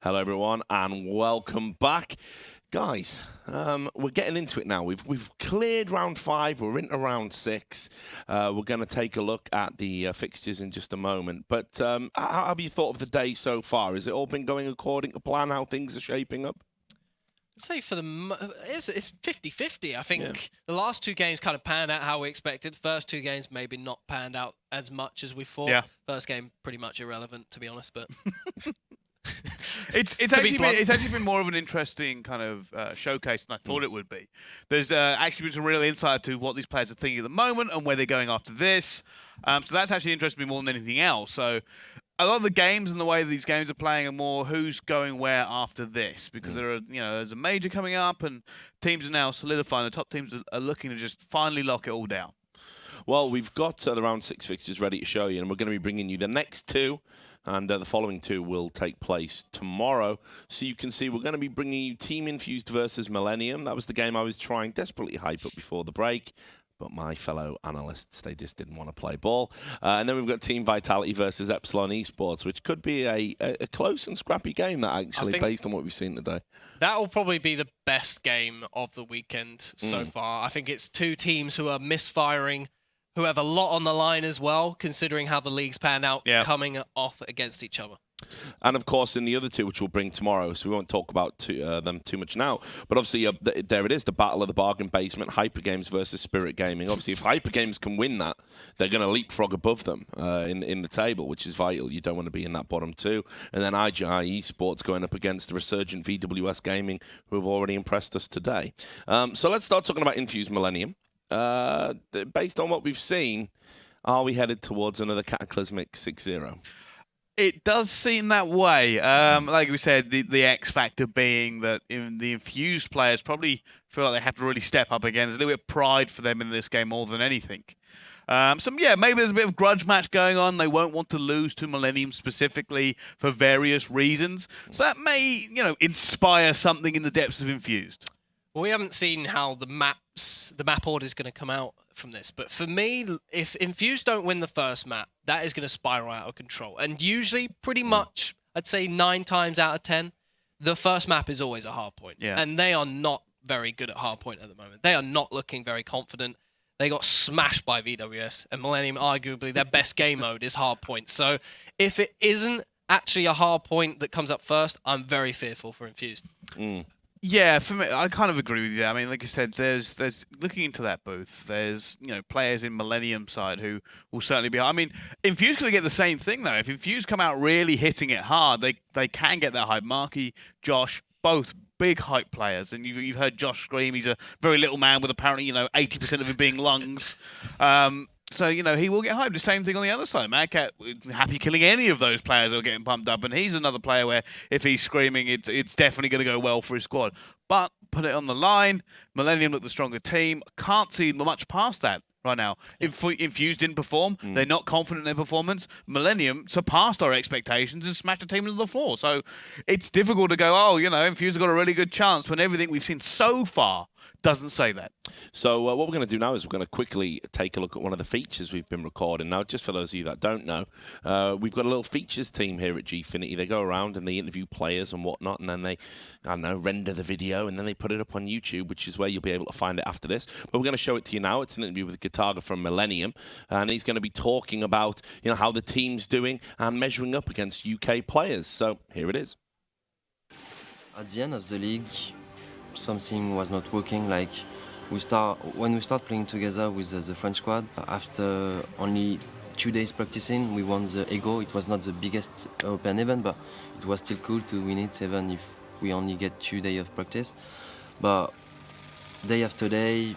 Hello, everyone, and welcome back. Guys, we're getting into it now. We've cleared round 5. We're into round 6. We're going to take a look at the fixtures in just a moment. But how have you thought of the day so far? Has it all been going according to plan, how things are shaping up? I'd say for it's 50-50. I think the last 2 games kind of panned out how we expected. The first 2 games maybe not panned out as much as we thought. Yeah. First game pretty much irrelevant, to be honest, but... It's actually been more of an interesting kind of showcase than I thought it would be. There's actually been some real insight to what these players are thinking at the moment and where they're going after this. So that's actually interested me more than anything else. So a lot of the games and the way these games are playing are more who's going where after this, because there's a major coming up and teams are now solidifying. The top teams are looking to just finally lock it all down. Well, we've got the round 6 fixtures ready to show you, and we're going to be bringing you the next 2. And the following 2 will take place tomorrow. So you can see we're going to be bringing you Team Infused versus Millenium. That was the game I was trying desperately to hype up before the break. But my fellow analysts, they just didn't want to play ball. And then we've got Team Vitality versus Epsilon Esports, which could be a close and scrappy game, that actually, based on what we've seen today. That will probably be the best game of the weekend so far. I think it's 2 teams who are misfiring, who have a lot on the line as well, considering how the league's panned out, coming off against each other. And, of course, in the other 2, which we'll bring tomorrow, so we won't talk about them too much now. But, obviously, there it is, the battle of the bargain basement, Hyper Games versus Spirit Gaming. Obviously, if Hyper Games can win that, they're going to leapfrog above them in the table, which is vital. You don't want to be in that bottom 2. And then IGI Esports going up against the resurgent VWS Gaming, who have already impressed us today. So let's start talking about Infused Millenium. Based on what we've seen, are we headed towards another cataclysmic 6-0? It does seem that way. Like we said, the X factor being that the Infused players probably feel like they have to really step up again. There's a little bit of pride for them in this game more than anything. Maybe there's a bit of grudge match going on. They won't want to lose to Millenium specifically for various reasons. So that may, inspire something in the depths of Infused. Well, we haven't seen how the map order is going to come out from this. But for me, if Infused don't win the first map, that is going to spiral out of control. And usually, pretty much, I'd say 9 times out of 10, the first map is always a hard point. Yeah. And they are not very good at hard point at the moment. They are not looking very confident. They got smashed by VWS. And Millenium, arguably, their best game mode is hard point. So if it isn't actually a hard point that comes up first, I'm very fearful for Infused. Yeah, for me, I kind of agree with you. I mean, like I said, there's looking into that booth. There's players in Millenium side who will certainly be. I mean, Infused going to get the same thing though. If Infused come out really hitting it hard, they can get that hype. Marky, Josh, both big hype players, and you've heard Josh scream. He's a very little man with apparently 80% of it being lungs. So, he will get hyped. The same thing on the other side. Madcat, happy killing any of those players who are getting pumped up. And he's another player where if he's screaming, it's definitely going to go well for his squad. But put it on the line. Millenium look the stronger team. Can't see much past that right now. Infused didn't perform. They're not confident in their performance. Millenium surpassed our expectations and smashed the team into the floor. So it's difficult to go, Infused have got a really good chance when everything we've seen so far doesn't say that. So what we're going to do now is we're going to quickly take a look at one of the features we've been recording. Now, just for those of you that don't know, we've got a little features team here at Gfinity. They go around and they interview players and whatnot, and then they, render the video, and then they put it up on YouTube, which is where you'll be able to find it after this. But we're going to show it to you now. It's an interview with Gataga from Millenium, and he's going to be talking about, how the team's doing and measuring up against UK players. So here it is. At the end of the league, something was not working. Like when we start playing together with the French squad, after only 2 days practicing, we won the Ego. It was not the biggest European event, but it was still cool to win it, even if we only get 2 days of practice. But day after day,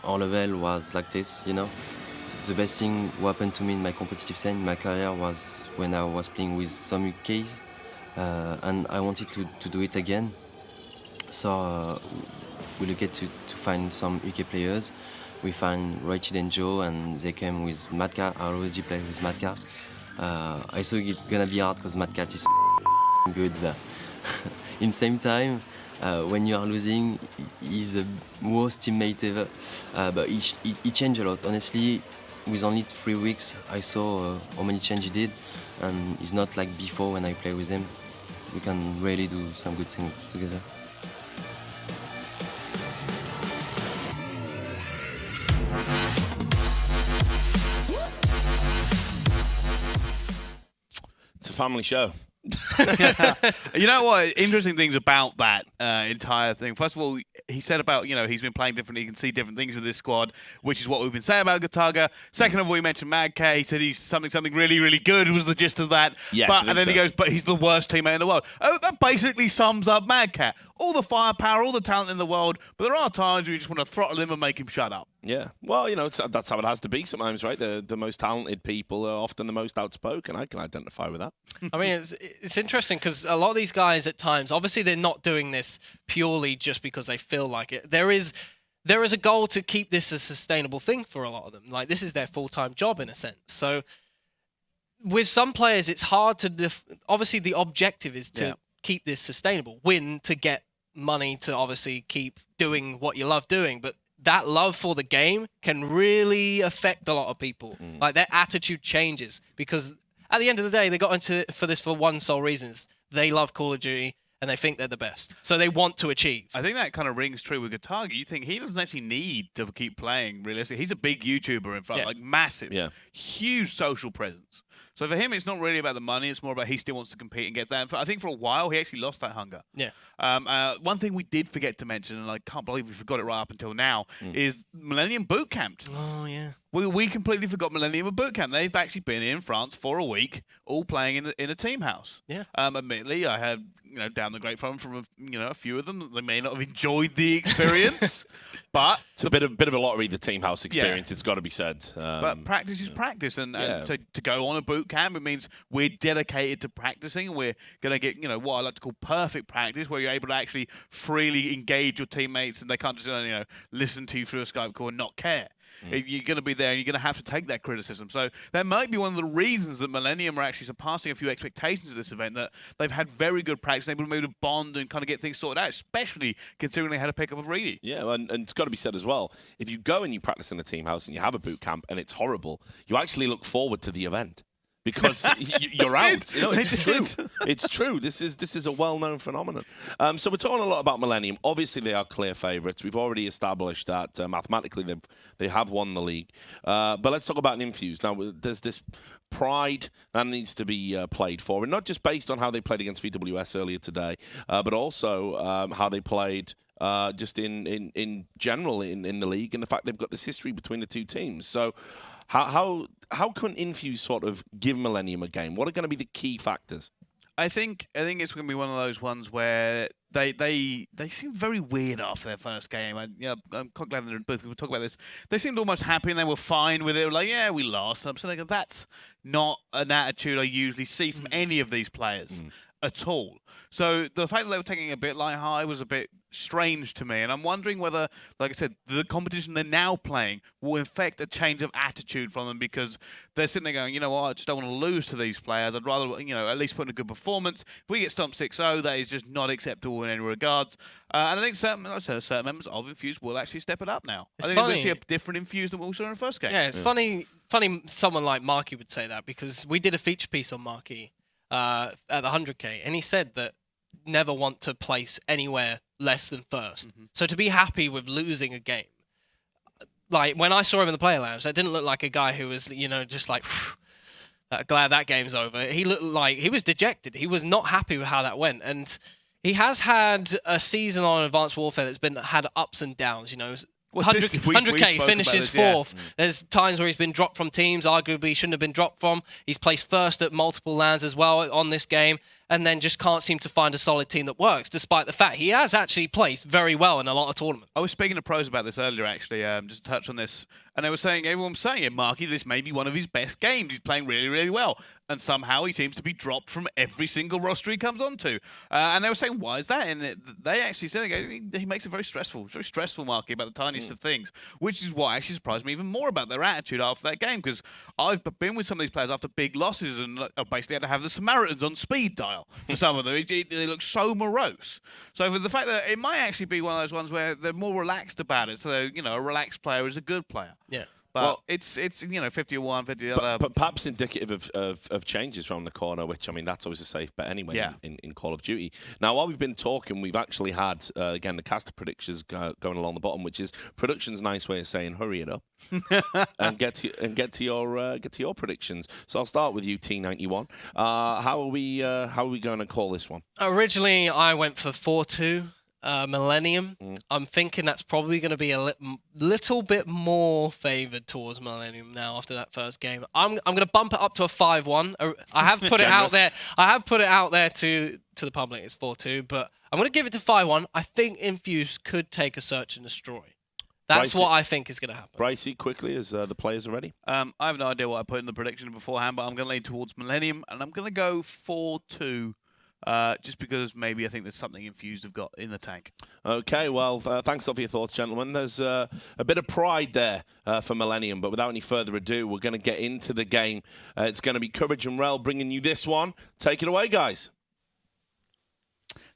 our level was like this, The best thing what happened to me in my competitive scene, in my career, was when I was playing with some UKs, and I wanted to do it again. So we looked to find some UK players. We found Rachid and Joe, and they came with Madcat. I already played with Madcat. I thought it's gonna be hard because Madcat is good. In the same time, when you are losing, he's the worst teammate ever. But he changed a lot. Honestly, with only 3 weeks, I saw how many changes he did, and it's not like before when I play with him. we can really do some good things together. It's a family show. You know what? Interesting things about that entire thing. First of all, he said about, he's been playing differently. He can see different things with this squad, which is what we've been saying about Gataga. Second of all, he mentioned Mad Cat. He said he's something really, really good was the gist of that. Yes, And then he goes, but he's the worst teammate in the world. Oh, that basically sums up Mad Cat. All the firepower, all the talent in the world, but there are times where you just want to throttle him and make him shut up. Yeah. Well, that's how it has to be sometimes, right? The most talented people are often the most outspoken. I can identify with that. I mean, it's interesting because a lot of these guys at times, obviously they're not doing this purely just because they feel like it. There is a goal to keep this a sustainable thing for a lot of them. Like, this is their full-time job in a sense. So with some players, it's hard to... obviously, the objective is to keep this sustainable. Win to get money to obviously keep doing what you love doing. But that love for the game can really affect a lot of people. Like, their attitude changes because at the end of the day, they got into for this for one sole reason. They love Call of Duty and they think they're the best. So they want to achieve. I think that kind of rings true with Gataga. You think he doesn't actually need to keep playing realistically. He's a big YouTuber in front, like massive, huge social presence. So for him, it's not really about the money. It's more about he still wants to compete and gets that. And I think for a while, he actually lost that hunger. Yeah. One thing we did forget to mention, and I can't believe we forgot it right up until now, is Millenium boot camped. Oh, yeah. We completely forgot Millenium boot camp. They've actually been in France for a week, all playing in a team house. Yeah. Admittedly, I had down the grapevine from a few of them. They may not have enjoyed the experience, but it's a bit of a lottery, the team house experience. It's got to be said. But practice is practice, and to go on a boot camp, it means we're dedicated to practicing. We're going to get what I like to call perfect practice, where you're able to actually freely engage your teammates, and they can't just listen to you through a Skype call and not care. You're going to be there and you're going to have to take that criticism. So that might be one of the reasons that Millenium are actually surpassing a few expectations of this event, that they've had very good practice. They've been able to bond and kind of get things sorted out, especially considering they had to pick up a Reedy. Yeah, and it's got to be said as well, if you go and you practice in a team house and you have a boot camp and it's horrible, you actually look forward to the event. Because you're out. It's true. It's true. This is a well-known phenomenon. So we're talking a lot about Millenium. Obviously, they are clear favourites. We've already established that mathematically they have won the league. But let's talk about Inufsed. Now, there's this pride that needs to be played for, and not just based on how they played against VWS earlier today, but also how they played just in general in the league, and the fact they've got this history between the two teams. So how can Infuse sort of give Millenium a game? What are going to be the key factors? I think it's going to be one of those ones where they seemed very weird after their first game. I'm quite glad they're both going to talk about this. They seemed almost happy and they were fine with it. Like, yeah, we lost. I'm saying that's not an attitude I usually see from any of these players at all. So the fact that they were taking it a bit light-hearted was a bit strange to me, and I'm wondering whether, like I said, the competition they're now playing will affect a change of attitude from them, because they're sitting there going, you know what, I just don't want to lose to these players. I'd rather, at least put in a good performance. If we get stomped 6-0, that is just not acceptable in any regards. And I think certain members of Infuse will actually step it up now. I think we're going to see a different Infuse than what we saw in the first game. Yeah, it's funny someone like Marky would say that, because we did a feature piece on Marky at the 100K, and he said that never want to place anywhere less than first. So to be happy with losing a game, like when I saw him in the player lounge, that didn't look like a guy who was, just like, glad that game's over. He looked like he was dejected. He was not happy with how that went. And he has had a season on Advanced Warfare that's had ups and downs, 100K finishes fourth. There's times where he's been dropped from teams, arguably shouldn't have been dropped from. He's placed first at multiple lands as well on this game, and then just can't seem to find a solid team that works, despite the fact he has actually placed very well in a lot of tournaments. I was speaking to pros about this earlier, actually, just to touch on this, and they were saying, everyone was saying, Marky, this may be one of his best games. He's playing really, really well. And somehow he seems to be dropped from every single roster he comes onto. And they were saying, why is that? And they actually said, he makes it very stressful Marky, about the tiniest of things, which is what actually surprised me even more about their attitude after that game, because I've been with some of these players after big losses and basically had to have the Samaritans on speed dial for some of them. They look so morose. So for the fact that it might actually be one of those ones where they're more relaxed about it, so, a relaxed player is a good player. Yeah. But Well, it's 50-1, 50 the other. But perhaps indicative of changes around the corner, which, I mean, that's always a safe bet anyway Yeah. in Call of Duty. Now, while we've been talking, we've actually had, again, the caster predictions going along the bottom, which is production's nice way of saying hurry it up and get to your predictions. So I'll start with you, T91. How are we going to call this one? Originally, I went for 4-2 Millennium. I'm thinking that's probably going to be a little bit more favoured towards Millennium now after that first game. I'm going to bump it up to a 5-1. I have put it out there. I have put it out there to the public. It's 4-2, but I'm going to give it to 5-1. I think Infused could take a search and destroy. That's what I think is going to happen. Pricey, quickly, as the players are ready. I have no idea what I put in the prediction beforehand, but I'm going to lean towards Millennium, and I'm going to go 4-2. Just because maybe I think there's something Infused have got in the tank. Okay, well, thanks for your thoughts, gentlemen. There's a bit of pride there for Millennium, but without any further ado, we're going to get into the game. It's going to be Courage and Rel bringing you this one. Take it away, guys.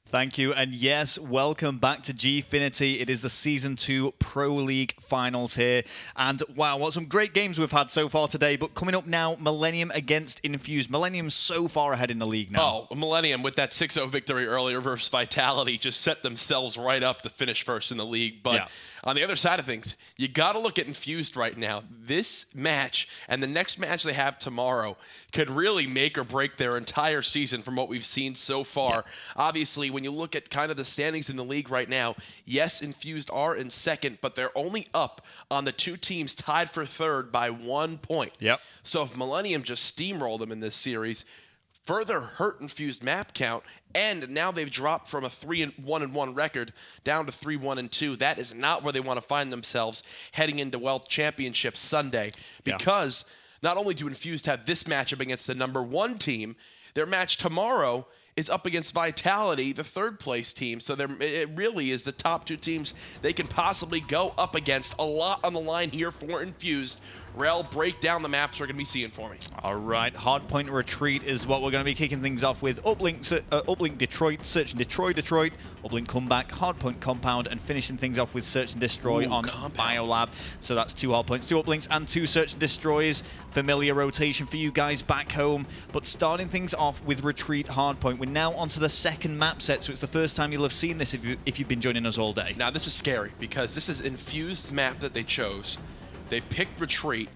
Thank you, and yes, welcome back to Gfinity. It is the Season 2 Pro League Finals here, and wow, what some great games we've had so far today, but coming up now, Millennium against Infused. Millennium so far ahead in the league now. Oh, Millennium with that 6-0 victory earlier versus Vitality just set themselves right up to finish first in the league, but on the other side of things, you got to look at Infused right now. This match and the next match they have tomorrow could really make or break their entire season from what we've seen so far. Obviously, when you look at kind of the standings in the league right now, yes, Infused are in second, but they're only up on the two teams tied for third by 1 point. Yep. So if Millennium just steamroll them in this series, further hurt Infused map count, and now they've dropped from a 3-1-1 record down to 3-1-2. That is not where they want to find themselves heading into World Championships Sunday, because not only do Infused have this matchup against the #1 team, their match tomorrow is up against Vitality, the third-place team. So it really is the top two teams they can possibly go up against. A lot on the line here for Infused. Rel, break down the maps we're going to be seeing for me. All right, Hardpoint Retreat is what we're going to be kicking things off with. Uplink Detroit, Search and Detroit, Uplink Comeback, Hardpoint Compound, and finishing things off with Search and Destroy on Biolab. So that's 2 Hardpoints, 2 Uplinks, and 2 Search and Destroys. Familiar rotation for you guys back home. But starting things off with Retreat Hardpoint, we're now onto the second map set, so it's the first time you'll have seen this if you've been joining us all day. Now, this is scary, because this is Infused map that they chose. They picked Retreat.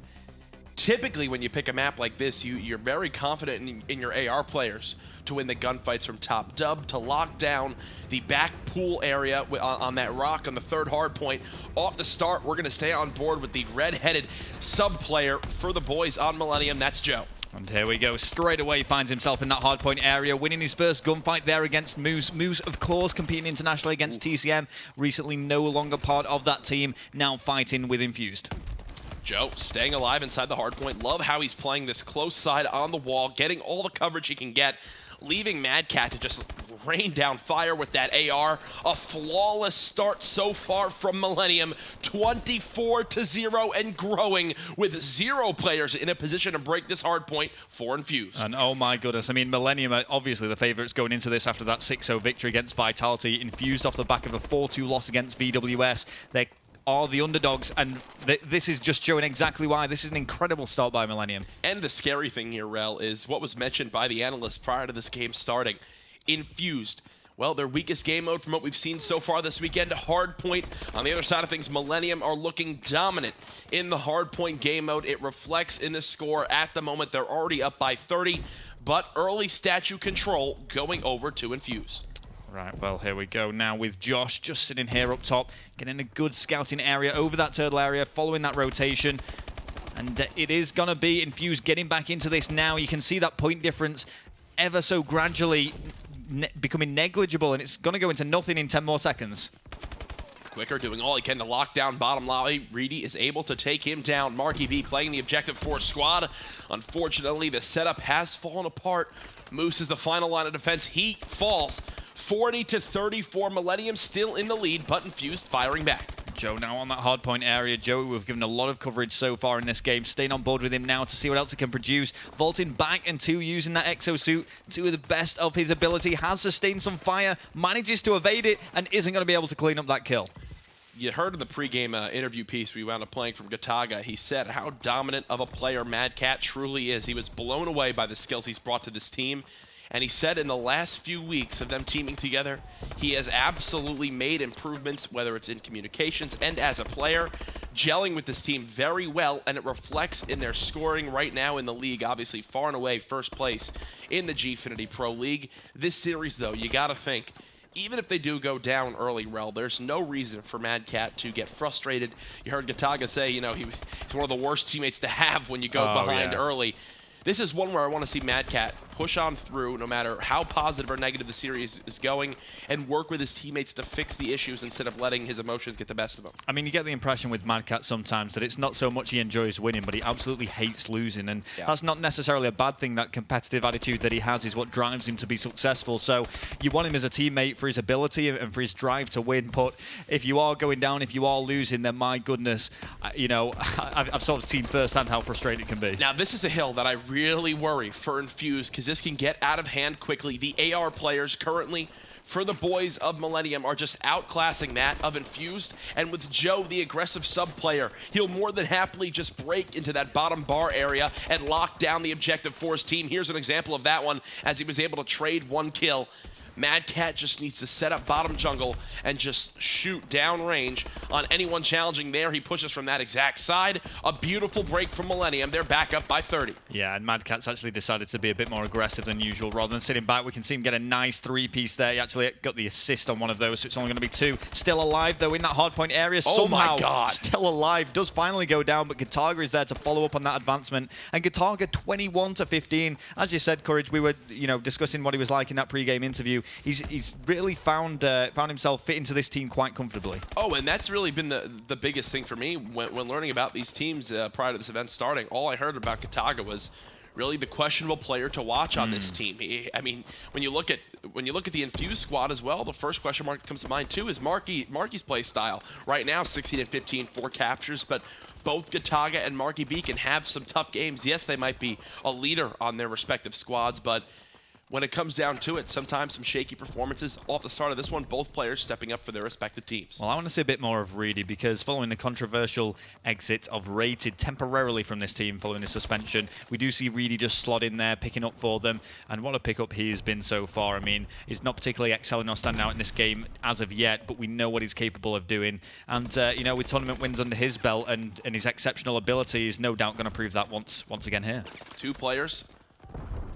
Typically, when you pick a map like this, you're very confident in your AR players to win the gunfights from top dub, to lock down the back pool area on that rock on the third hard point. Off the start, we're going to stay on board with the red-headed sub-player for the boys on Millennium. That's Joe. And here we go, straight away finds himself in that hardpoint area, winning his first gunfight there against Moose. Moose, of course, competing internationally against TCM, recently no longer part of that team, now fighting with Infused. Joe staying alive inside the hardpoint. Love how he's playing this close side on the wall, getting all the coverage he can get, leaving Mad Cat to just rain down fire with that AR. A flawless start so far from Millennium, 24-0 and growing, with 0 players in a position to break this hardpoint for Infused. And oh my goodness, I mean, Millennium are obviously the favourites going into this after that 6-0 victory against Vitality. Infused off the back of a 4-2 loss against VWS. They are the underdogs, and this is just showing exactly why. This is an incredible start by Millennium. And the scary thing here, Rel, is what was mentioned by the analysts prior to this game starting. Infused, well, their weakest game mode from what we've seen so far this weekend, Hardpoint. On the other side of things, Millennium are looking dominant in the Hardpoint game mode. It reflects in the score at the moment. They're already up by 30, but early statue control going over to Infused. Right, well, here we go now with Josh just sitting here up top, getting a good scouting area over that turtle area, following that rotation. And it is going to be Infused getting back into this now. You can see that point difference ever so gradually becoming negligible, and it's going to go into nothing in 10 more seconds. Quicker doing all he can to lock down bottom lobby. Reedy is able to take him down. Marky B playing the objective for squad. Unfortunately, the setup has fallen apart. Moose is the final line of defense. He falls. 40-34. Millennium still in the lead, but Infused firing back. Joe now on that hardpoint area. Joe, we've given a lot of coverage so far in this game. Staying on board with him now to see what else he can produce. Vaulting back into using that exosuit to the best of his ability. Has sustained some fire, manages to evade it, and isn't going to be able to clean up that kill. you heard in the pregame interview piece we wound up playing from Gataga, he said how dominant of a player Mad Cat truly is. He was blown away by the skills he's brought to this team. And he said in the last few weeks of them teaming together, he has absolutely made improvements, whether it's in communications and as a player, gelling with this team very well, and it reflects in their scoring right now in the league. Obviously, far and away first place in the Gfinity Pro League. This series, though, you got to think, even if they do go down early, Rel, there's no reason for Mad Cat to get frustrated. You heard Gataga say, you know, he's one of the worst teammates to have when you go behind early. This is one where I want to see Mad Cat push on through no matter how positive or negative the series is going and work with his teammates to fix the issues instead of letting his emotions get the best of him. I mean, you get the impression with Mad Cat sometimes that it's not so much he enjoys winning, but he absolutely hates losing. And that's not necessarily a bad thing. That competitive attitude that he has is what drives him to be successful. So you want him as a teammate for his ability and for his drive to win. But if you are going down, if you are losing, then my goodness, you know, I've sort of seen firsthand how frustrating it can be. Now, this is a hill that I really worry for Infused because this can get out of hand quickly. The AR players currently for the boys of Millenium are just outclassing that of Infused, and with Joe, the aggressive sub player, he'll more than happily just break into that bottom bar area and lock down the objective for his team. Here's an example of that one as he was able to trade one kill. Mad Cat just needs to set up bottom jungle and just shoot down range on anyone challenging there. He pushes from that exact side. A beautiful break from Millenium. They're back up by 30. Yeah, and Mad Cat's actually decided to be a bit more aggressive than usual. Rather than sitting back, we can see him get a nice three-piece there. He actually got the assist on one of those, so it's only going to be two. Still alive, though, in that hardpoint area. Oh my Somehow, God. still alive. Does finally go down, but Gataga is there to follow up on that advancement. And Gataga 21-15. As you said, Courage, we were discussing what he was like in that pre-game interview. He's really found himself fit into this team quite comfortably. Oh, and that's really been the biggest thing for me when learning about these teams prior to this event starting. All I heard about Gataga was really the questionable player to watch on this team. I mean, when you look at the Infused squad as well, the first question mark that comes to mind too is Marky's play style. Right now, 16-15, 4 captures, but both Gataga and Marky B can have some tough games. Yes, they might be a leader on their respective squads, but when it comes down to it, sometimes some shaky performances. Off the start of this one, both players stepping up for their respective teams. Well, I want to see a bit more of Reedy because following the controversial exit of Rated temporarily from this team following the suspension, we do see Reedy just slot in there, picking up for them. And what a pickup he has been so far. I mean, he's not particularly excelling or standing out in this game as of yet, but we know what he's capable of doing. And, you know, with tournament wins under his belt and his exceptional ability, he's no doubt going to prove that once again here. Two players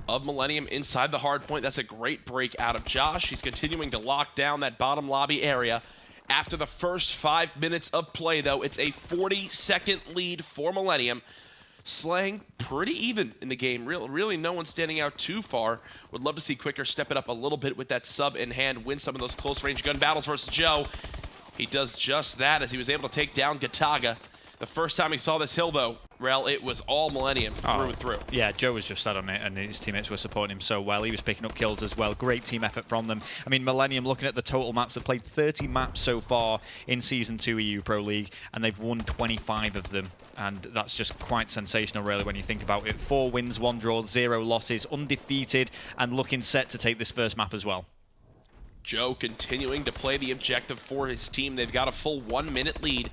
of Millenium inside the hard point. That's a great break out of Josh. He's continuing to lock down that bottom lobby area. After the first 5 minutes of play, though, it's a 40-second lead for Millenium. Slang pretty even in the game. Really no one standing out too far. Would love to see Quicker step it up a little bit with that sub in hand, win some of those close-range gun battles versus Joe. He does just that as he was able to take down Gataga. The first time he saw this hill, though, Rel, it was all Millenium through and through. Yeah, Joe was just sat on it, and his teammates were supporting him so well. He was picking up kills as well. Great team effort from them. I mean, Millenium, looking at the total maps, they've played 30 maps so far in Season 2 EU Pro League, and they've won 25 of them. And that's just quite sensational, really, when you think about it. 4 wins, 1 draw, 0 losses, undefeated, and looking set to take this first map as well. Joe continuing to play the objective for his team. They've got a full 1-minute lead.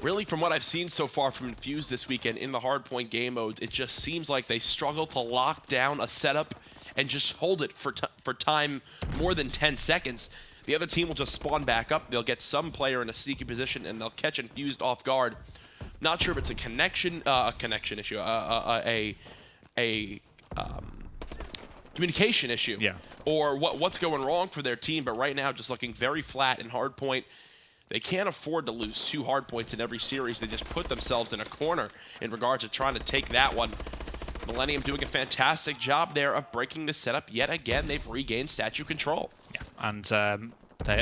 Really, from what I've seen so far from Infused this weekend in the hardpoint game modes, it just seems like they struggle to lock down a setup and just hold it for time more than 10 seconds. The other team will just spawn back up. They'll get some player in a sneaky position, and they'll catch Infused off guard. Not sure if it's a connection issue, a communication issue, or what's going wrong for their team. But right now, just looking very flat in hardpoint. They can't afford to lose 2 hard points in every series. They just put themselves in a corner in regards to trying to take that one. Millenium doing a fantastic job there of breaking the setup. Yet again, they've regained statue control. Yeah, and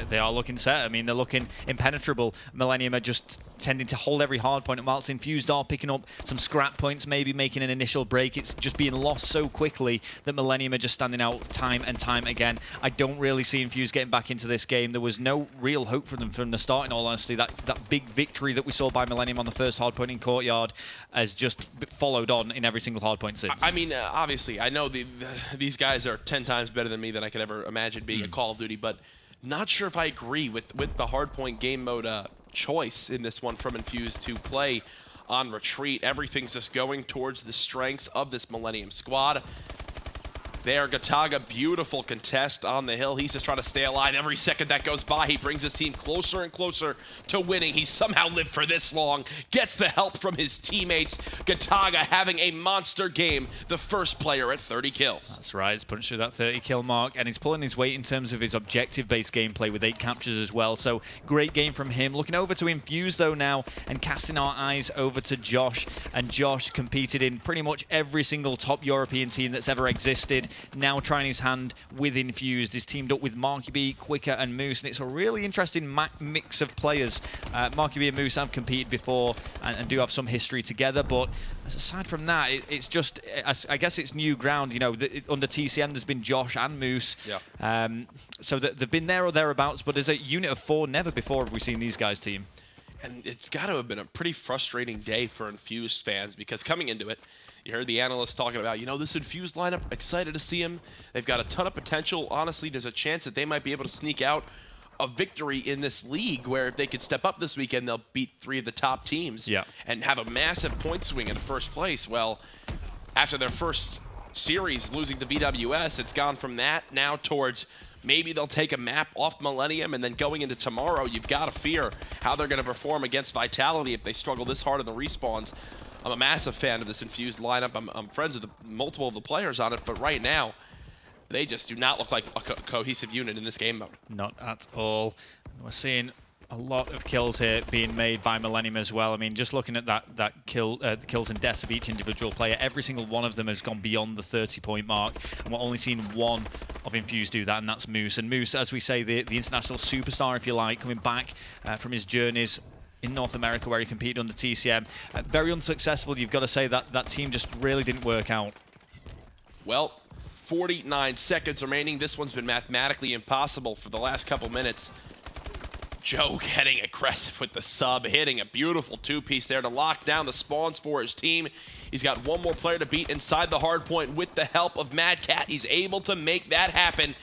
they are looking set. I mean, they're looking impenetrable. Millenium are just tending to hold every hard point, and whilst Infused are picking up some scrap points, maybe making an initial break, it's just being lost so quickly that Millenium are just standing out time and time again. I don't really see Infused getting back into this game. There was no real hope for them from the start, in all honesty. That big victory that we saw by Millenium on the first hard point in Courtyard has just followed on in every single hard point since. I mean, obviously, I know these guys are 10 times better than me than I could ever imagine being a Call of Duty, but not sure if I agree with the hardpoint game mode choice in this one from Infused to play on retreat. Everything's just going towards the strengths of this Millenium squad. There, Gataga, beautiful contest on the hill. He's just trying to stay alive. Every second that goes by, he brings his team closer and closer to winning. He somehow lived for this long, gets the help from his teammates. Gataga having a monster game, the first player at 30 kills. That's right, he's punched through that 30 kill mark, and he's pulling his weight in terms of his objective-based gameplay with 8 captures as well, so great game from him. Looking over to Infuse though now, and casting our eyes over to Josh, and Josh competed in pretty much every single top European team that's ever existed. Now trying his hand with Infused. He's teamed up with Marky B, Quicker, and Moose, and it's a really interesting mix of players. Marky B and Moose have competed before and do have some history together, but aside from that, it's just, I guess it's new ground. You know, under TCM, there's been Josh and Moose. Yeah. So they've been there or thereabouts, but as a unit of 4, never before have we seen these guys team. And it's got to have been a pretty frustrating day for Infused fans, because coming into it, you heard the analysts talking about, you know, this Infused lineup, excited to see him. They've got a ton of potential. Honestly, there's a chance that they might be able to sneak out a victory in this league, where if they could step up this weekend, they'll beat 3 of the top teams and have a massive point swing in first place. Well, after their first series losing to VWS, it's gone from that now towards maybe they'll take a map off Millenium, and then going into tomorrow, you've got to fear how they're going to perform against Vitality if they struggle this hard in the respawns. I'm a massive fan of this Infused lineup. I'm friends with multiple of the players on it, but right now, they just do not look like a cohesive unit in this game mode. Not at all. We're seeing a lot of kills here being made by Millenium as well. I mean, just looking at the kills and deaths of each individual player, every single one of them has gone beyond the 30-point mark, and we're only seeing one of Infused do that, and that's Moose. And Moose, as we say, the international superstar, if you like, coming back from his journeys in North America where he competed under TCM. Very unsuccessful. You've got to say that team just really didn't work out. Well, 49 seconds remaining. This one's been mathematically impossible for the last couple minutes. Joe getting aggressive with the sub, hitting a beautiful 2-piece there to lock down the spawns for his team. He's got one more player to beat inside the hard point with the help of Mad Cat. He's able to make that happen.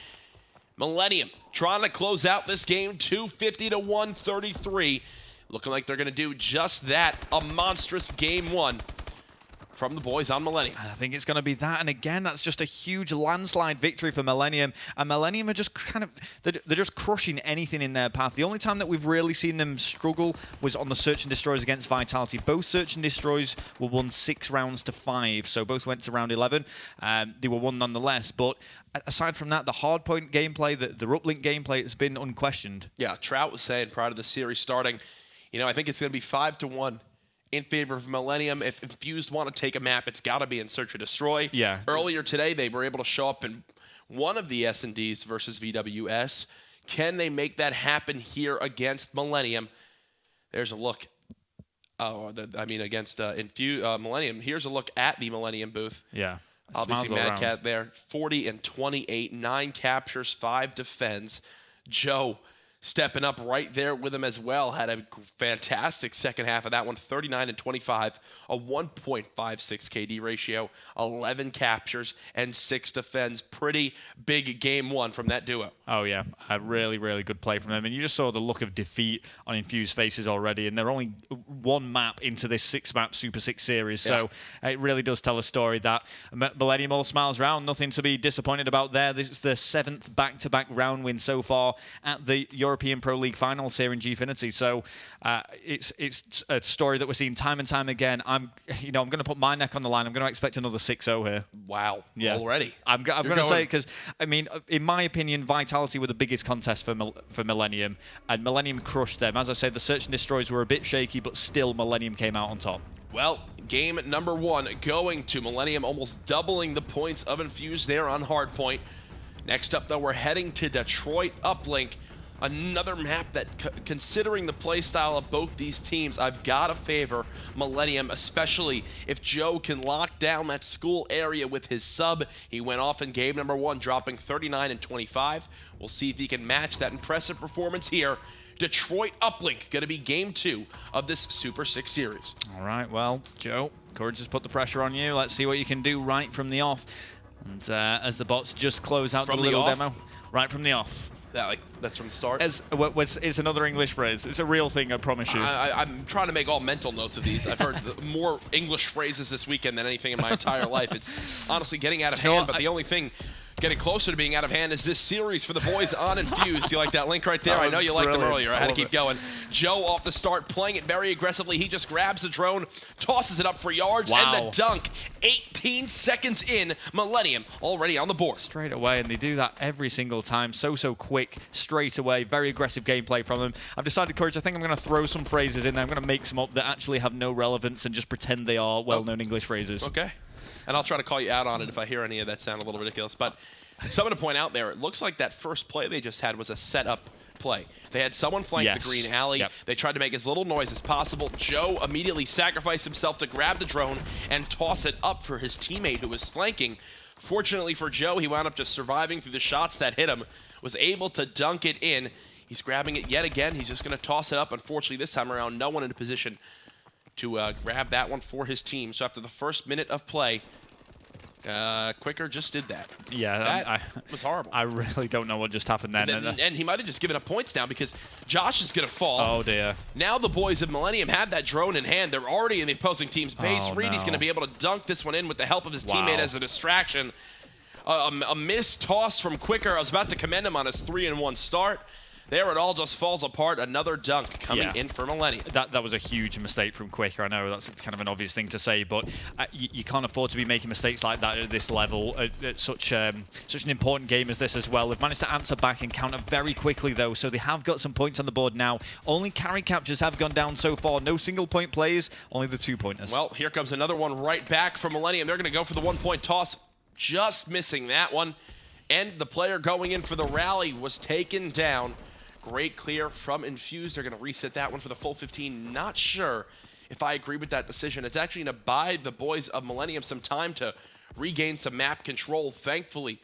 Millenium trying to close out this game, 250 to 133. Looking like they're going to do just that. A monstrous game 1 from the boys on Millenium. And I think it's going to be that. And again, that's just a huge landslide victory for Millenium. And Millenium are just kind of, they're just crushing anything in their path. The only time that we've really seen them struggle was on the Search and Destroys against Vitality. Both Search and Destroys were won 6 rounds to 5. So both went to round 11. They were won nonetheless. But aside from that, the hardpoint gameplay, the uplink gameplay, has been unquestioned. Yeah, Trout was saying prior to the series starting, you know, I think it's going to be 5-1 in favor of Millenium. If Infused want to take a map, it's got to be in Search or Destroy. Yeah. Earlier today, they were able to show up in one of the S&Ds versus VWS. Can they make that happen here against Millenium? There's a look. Against Millenium. Here's a look at the Millenium booth. Yeah. Obviously, Mad Cat there. 40 and 28, 9 captures, 5 defends. Joe stepping up right there with him as well. Had a fantastic second half of that one. 39 and 25, a 1.56 KD ratio, 11 captures, and 6 defends. Pretty big game 1 from that duo. Oh, yeah. A really, really good play from them. And you just saw the look of defeat on Infused faces already. And they're only 1 map into this 6-map Super 6 series. So it really does tell a story that Millenium all smiles round. Nothing to be disappointed about there. This is the 7th back-to-back round win so far at the European Pro League finals here in Gfinity. So it's a story that we're seeing time and time again. I'm going to put my neck on the line. I'm going to expect another 6-0 here. Wow. Yeah. Already. I'm going to say, because, I mean, in my opinion, Vitality were the biggest contest for Millenium, and Millenium crushed them. As I said, the Search and Destroys were a bit shaky, but still Millenium came out on top. Well, game number 1 going to Millenium, almost doubling the points of Infused there on Hardpoint. Next up, though, we're heading to Detroit Uplink. Another map that, considering the playstyle of both these teams, I've got to favor Millenium, especially if Joe can lock down that school area with his sub. He went off in game number 1, dropping 39 and 25. We'll see if he can match that impressive performance here. Detroit Uplink, going to be game 2 of this Super 6 series. All right, well, Joe, Courage has put the pressure on you. Let's see what you can do right from the off. And as the bots just close out the little demo, right from the off. That's from the start. It's another English phrase. It's a real thing, I promise you. I'm trying to make all mental notes of these. I've heard more English phrases this weekend than anything in my entire life. It's honestly getting out of hand, but the only thing getting closer to being out of hand is this series for the boys on Infused. You like that link right there? I know you liked them earlier. I had to keep going. Joe off the start, playing it very aggressively. He just grabs the drone, tosses it up for yards, and the dunk. 18 seconds in, Millenium already on the board. Straight away, and they do that every single time. So quick, straight away. Very aggressive gameplay from them. I've decided, Courage, I think I'm going to throw some phrases in there. I'm going to make some up that actually have no relevance and just pretend they are well-known English phrases. Okay. And I'll try to call you out on it if I hear any of that sound a little ridiculous. But something to point out there, it looks like that first play they just had was a setup play. They had someone flank the green alley. Yep. They tried to make as little noise as possible. Joe immediately sacrificed himself to grab the drone and toss it up for his teammate who was flanking. Fortunately for Joe, he wound up just surviving through the shots that hit him, was able to dunk it in. He's grabbing it yet again. He's just going to toss it up. Unfortunately, this time around, no one in a position to grab that one for his team. So after the first minute of play, Quicker just did that. Yeah, that was horrible. I really don't know what just happened then. And he might have just given up points now because Josh is going to fall. Oh, dear. Now the boys of Millenium have that drone in hand. They're already in the opposing team's base. Oh, Reedy's going to be able to dunk this one in with the help of his teammate as a distraction. A missed toss from Quicker. I was about to commend him on his 3-1 start. There it all just falls apart. Another dunk coming in for Millenium. That was a huge mistake from Quicker. I know that's kind of an obvious thing to say, but you can't afford to be making mistakes like that at this level, at such an important game as this as well. They've managed to answer back and counter very quickly, though, so they have got some points on the board now. Only carry captures have gone down so far. No single-point plays, only the 2-pointers. Well, here comes another one right back from Millenium. They're going to go for the 1-point toss, just missing that one. And the player going in for the rally was taken down. Great clear from Infused. They're going to reset that one for the full 15. Not sure if I agree with that decision. It's actually going to buy the boys of Millenium some time to regain some map control. Thankfully,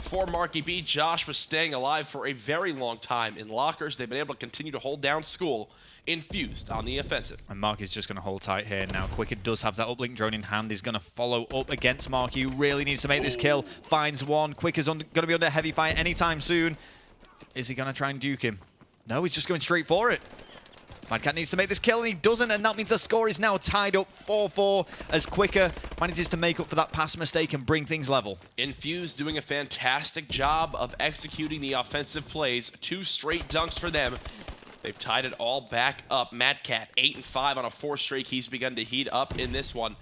for Marky B, Josh was staying alive for a very long time in lockers. They've been able to continue to hold down school. Infused on the offensive. And Marky's just going to hold tight here now. Quicker does have that uplink drone in hand. He's going to follow up against Marky, who really needs to make this kill. Finds one. Quicker's going to be under heavy fire anytime soon. Is he going to try and duke him? No, he's just going straight for it. Mad Cat needs to make this kill, and he doesn't, and that means the score is now tied up 4-4 as Quicker manages to make up for that pass mistake and bring things level. Infused doing a fantastic job of executing the offensive plays. 2 straight dunks for them. They've tied it all back up. Mad Cat, 8-5 on a 4th streak. He's begun to heat up in this one.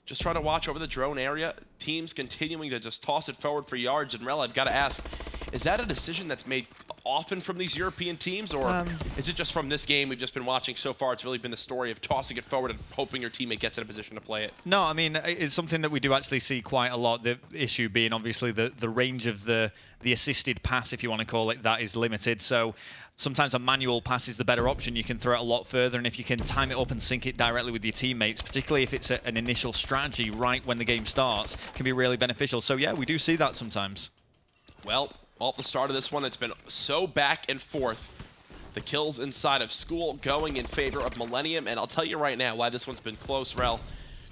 Just trying to watch over the drone area. Teams continuing to just toss it forward for yards. And Rel, I've got to ask, is that a decision that's made often from these European teams, or is it just from this game we've just been watching so far? It's really been the story of tossing it forward and hoping your teammate gets in a position to play it. No, I mean, it's something that we do actually see quite a lot. The issue being obviously the range of the assisted pass, if you want to call it that, is limited. So sometimes a manual pass is the better option. You can throw it a lot further, and if you can time it up and sync it directly with your teammates, particularly if it's an initial strategy right when the game starts, can be really beneficial. So yeah, we do see that sometimes. Well, off the start of this one, it's been so back and forth. The kills inside of school going in favor of Millenium, and I'll tell you right now why this one's been close, Rel.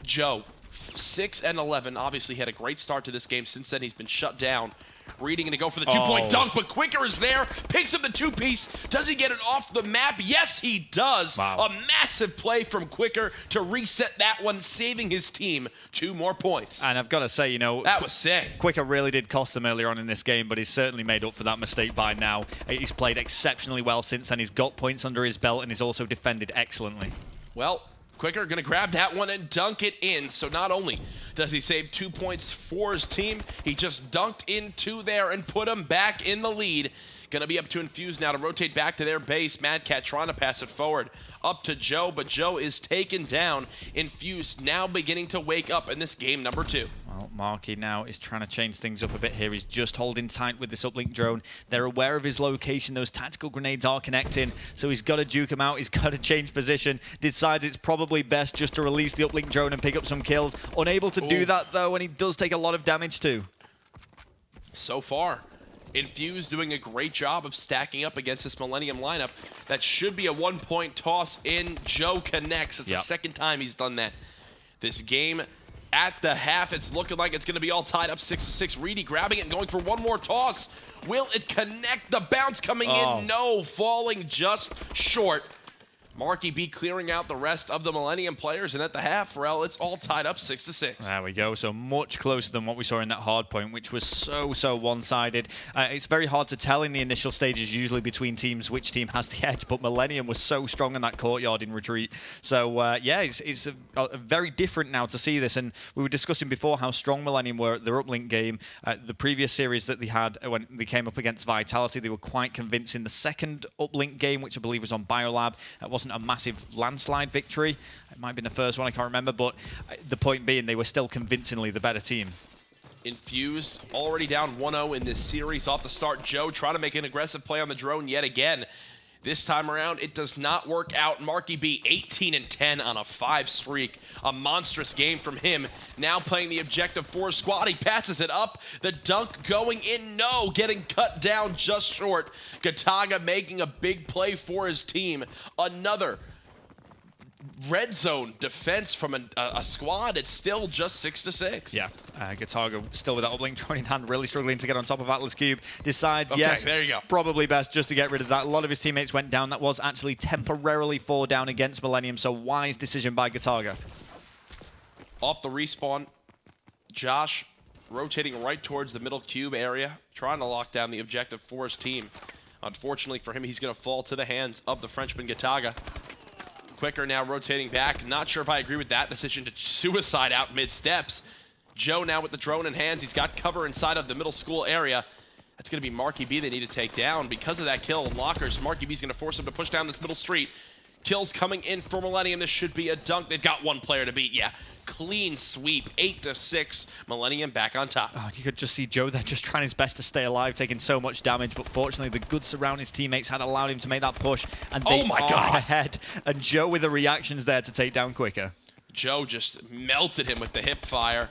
Joe, 6-11, obviously had a great start to this game. Since then, he's been shut down. Reading to go for the 2-point dunk, but Quicker is there, picks up the 2-piece. Does he get it off the map? Yes, he does. Wow. A massive play from Quicker to reset that one, saving his team 2 more points. And I've got to say, you know, that was sick. Quicker really did cost them earlier on in this game, but he's certainly made up for that mistake by now. He's played exceptionally well since then. He's got points under his belt, and he's also defended excellently. Well, Quicker going to grab that one and dunk it in. So not only does he save 2 points for his team, he just dunked in 2 there and put him back in the lead. Going to be up to Infused now to rotate back to their base. Mad Cat trying to pass it forward up to Joe, but Joe is taken down. Infused now beginning to wake up in this game number 2. Well, Marky now is trying to change things up a bit here. He's just holding tight with this uplink drone. They're aware of his location. Those tactical grenades are connecting, so he's got to juke him out. He's got to change position. Decides it's probably best just to release the uplink drone and pick up some kills. Unable to do that, though, and he does take a lot of damage, too. So far, Infused doing a great job of stacking up against this Millenium lineup. That should be a 1-point toss in. Joe connects. It's the second time he's done that this game. at the half. It's looking like it's going to be all tied up 6-6. Reedy grabbing it and going for one more toss. Will it connect? The bounce coming in. No, falling just short. Marky B clearing out the rest of the Millenium players, and at the half, Pharrell, it's all tied up 6-6. There we go. So much closer than what we saw in that hard point, which was so one-sided. It's very hard to tell in the initial stages, usually between teams, which team has the edge, but Millenium was so strong in that courtyard in retreat. So yeah, it's a very different now to see this, and we were discussing before how strong Millenium were at their uplink game. The previous series that they had when they came up against Vitality, they were quite convincing. The second uplink game, which I believe was on Biolab, wasn't a massive landslide victory. It might have been the first one, I can't remember, but the point being they were still convincingly the better team. Infused already down 1-0 in this series off the start. Joe trying to make an aggressive play on the drone yet again. This time around, it does not work out. Marky B, 18-10 on a 5 streak. A monstrous game from him. Now playing the objective 4 squad. He passes it up. The dunk going in. No, getting cut down just short. Gataga making a big play for his team. Another red zone defense from a squad. It's still just 6-6. Yeah, Gataga still with that uplink drone in hand, really struggling to get on top of Atlas Cube. Decides, yes, there you go. Probably best just to get rid of that. A lot of his teammates went down. That was actually temporarily 4 down against Millenium, so wise decision by Gataga. Off the respawn, Josh rotating right towards the middle cube area, trying to lock down the objective for his team. Unfortunately for him, he's going to fall to the hands of the Frenchman Gataga. Quicker now rotating back. Not sure if I agree with that decision to suicide out mid-steps. Joe now with the drone in hands. He's got cover inside of the middle school area. That's going to be Marky B they need to take down. Because of that kill, Lockers, Marky B's going to force him to push down this middle street. Kills coming in for Millenium. This should be a dunk. They've got one player to beat. Yeah, clean sweep. 8-6. Millenium back on top. Oh, you could just see Joe there just trying his best to stay alive, taking so much damage. But fortunately, the good surround his teammates had allowed him to make that push. And they are ahead. And Joe with the reactions there to take down quicker. Joe just melted him with the hip fire.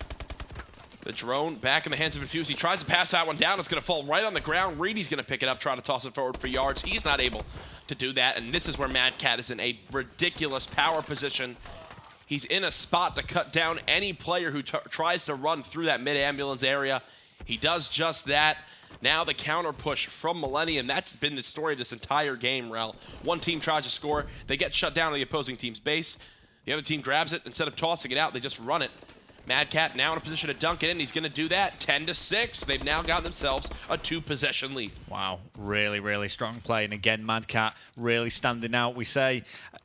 The drone back in the hands of Infused. He tries to pass that one down. It's going to fall right on the ground. Reedy's going to pick it up, try to toss it forward for yards. He's not able to do that, and this is where Mad Cat is in a ridiculous power position. He's in a spot to cut down any player who tries to run through that mid-ambulance area. He does just that. Now the counter push from Millenium. That's been the story of this entire game, Rel. One team tries to score. They get shut down on the opposing team's base. The other team grabs it. Instead of tossing it out, they just run it. Mad Cat now in a position to dunk it in. He's going to do that. 10-6. They've now got themselves a 2-possession lead. Wow, really strong play. And again, Mad Cat really standing out. We say,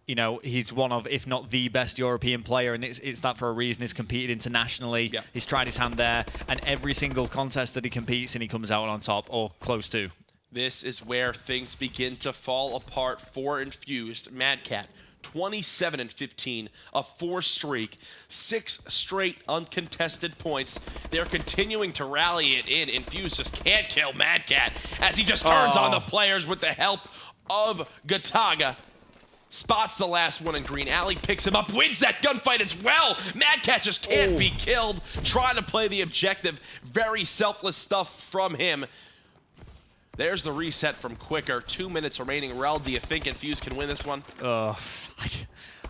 you know, he's one of, if not the best European player, and it's that for a reason. He's competed internationally. Yeah. He's tried his hand there, and every single contest that he competes in, he comes out on top or close to. This is where things begin to fall apart for Infused. Mad Cat, 27-15, a 4 streak, 6 straight uncontested points. They're continuing to rally it in. Infused just can't kill Mad Cat as he just turns on the players with the help of Gataga. Spots the last one in green. Alley picks him up, wins that gunfight as well. Mad Cat just can't be killed. Trying to play the objective. Very selfless stuff from him. There's the reset from Quicker. 2 minutes remaining. Rel, do you think Infused can win this one?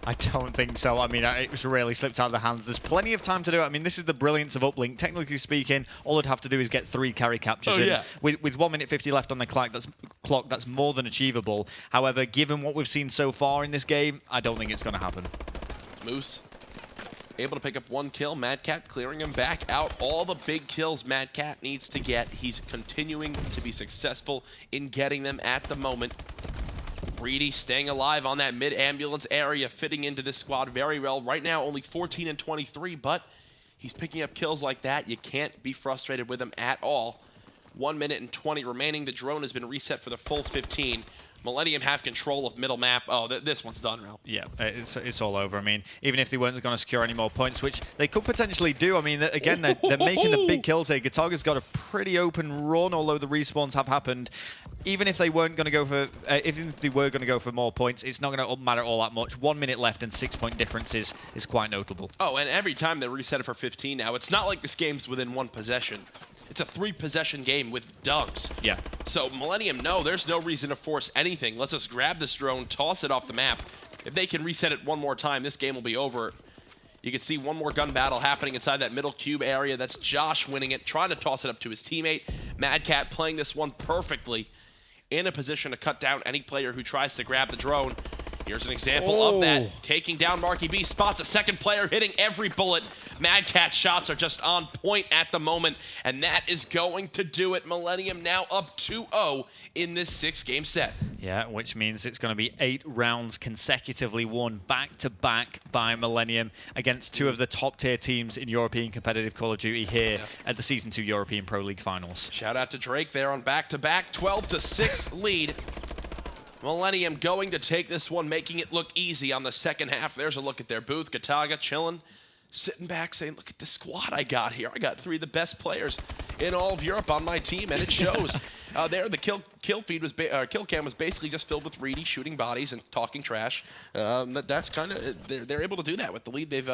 I don't think so. I mean, it was really slipped out of the hands. There's plenty of time to do it. I mean, this is the brilliance of Uplink. Technically speaking, all they'd have to do is get 3 carry captures. With 1 minute 50 left on the clock, that's more than achievable. However, given what we've seen so far in this game, I don't think it's going to happen. Moose able to pick up 1 kill. Mad Cat clearing him back out. All the big kills Mad Cat needs to get. He's continuing to be successful in getting them at the moment. Reedy staying alive on that mid-ambulance area, fitting into this squad very well. Right now, only 14-23, but he's picking up kills like that. You can't be frustrated with him at all. 1 minute and 20 remaining. The drone has been reset for the full 15. Millenium have control of middle map. Oh, this one's done, Ralph. Yeah, it's all over. I mean, even if they weren't going to secure any more points, which they could potentially do. I mean, again, they're making the big kills here. Gataga's got a pretty open run, although the respawns have happened. Even if they weren't going to go for, if they were going to go for more points, it's not going to matter all that much. 1 minute left and 6-point difference is quite notable. Oh, and every time they reset it for 15 now, it's not like this game's within 1 possession. It's a 3-possession game with dunks. Yeah. So Millenium, no, there's no reason to force anything. Let's just grab this drone, toss it off the map. If they can reset it 1 more time, this game will be over. You can see one more gun battle happening inside that middle cube area. That's Josh winning it, trying to toss it up to his teammate. Mad Cat playing this one perfectly, in a position to cut down any player who tries to grab the drone. Here's an example of that. Taking down Marky B, spots a second player, hitting every bullet. Mad Cat shots are just on point at the moment, and that is going to do it. Millenium now up 2-0 in this 6-game set. Yeah, which means it's going to be 8 rounds consecutively won back-to-back by Millenium against 2 of the top-tier teams in European competitive Call of Duty here at the Season 2 European Pro League Finals. Shout out to Drake there on back-to-back, 12-6 lead. Millenium going to take this one, making it look easy on the second half. There's a look at their booth. Gataga chilling, sitting back saying, look at the squad I got here. I got 3 of the best players in all of Europe on my team, and it shows. There, the kill feed was kill cam was basically just filled with Reedy shooting bodies and talking trash. That's kind of they're able to do that with the lead they've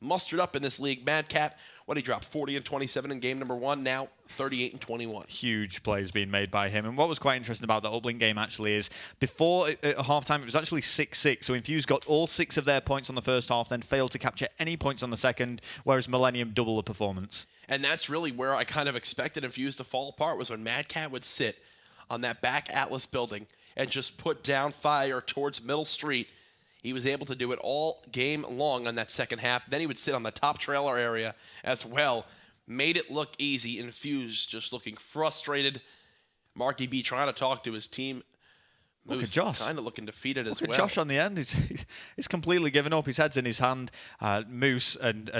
mustered up in this league. Mad Cat, what he dropped 40 and 27 in game number 1. Now 38 and 21. Huge plays being made by him. And what was quite interesting about the Uplink game actually is before at halftime it was actually 6-6. So Infused got all 6 of their points on the first half, then failed to capture any points on the second, whereas Millenium double the performance. And that's really where I kind of expected Infused to fall apart, was when Mad Cat would sit on that back Atlas building and just put down fire towards Middle Street. He was able to do it all game long on that second half. Then he would sit on the top trailer area as well. Made it look easy. Infused just looking frustrated. Marky B trying to talk to his team. Look at Josh. Kind of looking defeated as well. Look at Josh on the end. He's completely given up. His head's in his hand. Moose and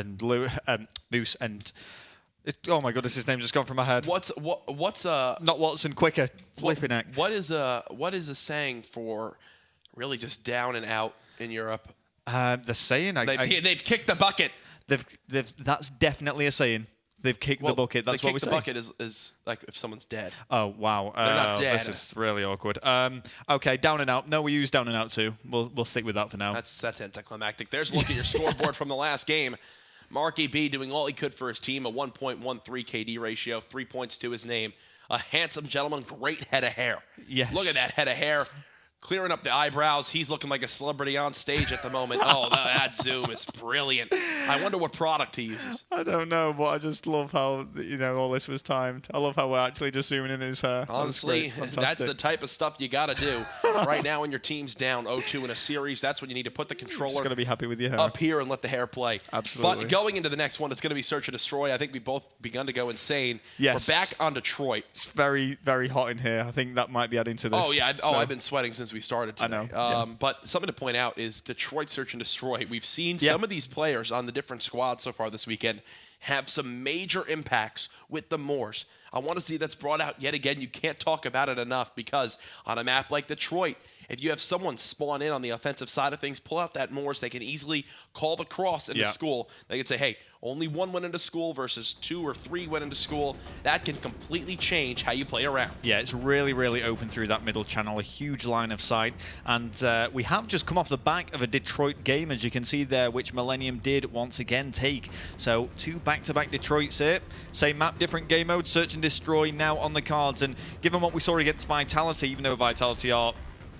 oh my goodness, his name just gone from my head. What's not Watson, Quicker, flipping heck. What is a saying for really just down and out in Europe? The saying they've kicked the bucket. That's definitely a saying. They've kicked the bucket. That's what we say. The bucket is like if someone's dead. Oh wow, they're not dead. This is really awkward. Okay, down and out. No, we use down and out too. We'll stick with that for now. That's anticlimactic. There's a look at your scoreboard from the last game. Marky B doing all he could for his team, a 1.13 KD ratio, 3 points to his name. A handsome gentleman, great head of hair. Yes. Look at that head of hair. Clearing up the eyebrows. He's looking like a celebrity on stage at the moment. Oh, that zoom is brilliant. I wonder what product he uses. I don't know, but I just love how, all this was timed. I love how we're actually just zooming in his hair. Honestly, that's the type of stuff you got to do. Right now when your team's down 0-2 in a series, that's when you need to put the controller just gonna be happy with your hair up here and let the hair play. Absolutely. But going into the next one, it's going to be Search and Destroy. I think we've both begun to go insane. Yes. We're back on Detroit. It's very, very hot in here. I think that might be adding to this. Oh, yeah. I've been sweating since we started today. I know. But something to point out is Detroit Search and Destroy. We've seen some of these players on the different squads so far this weekend have some major impacts with the Moors. I want to see that's brought out yet again. You can't talk about it enough because on a map like Detroit, if you have someone spawn in on the offensive side of things, pull out that Moors, they can easily call the cross into school. They can say, hey, only 1 went into school versus 2 or 3 went into school. That can completely change how you play around. Yeah, it's really, really open through that middle channel, a huge line of sight. And we have just come off the back of a Detroit game, as you can see there, which Millenium did once again take. So 2 back-to-back Detroits here. Same map, different game mode, Search and Destroy now on the cards. And given what we saw against Vitality, even though Vitality are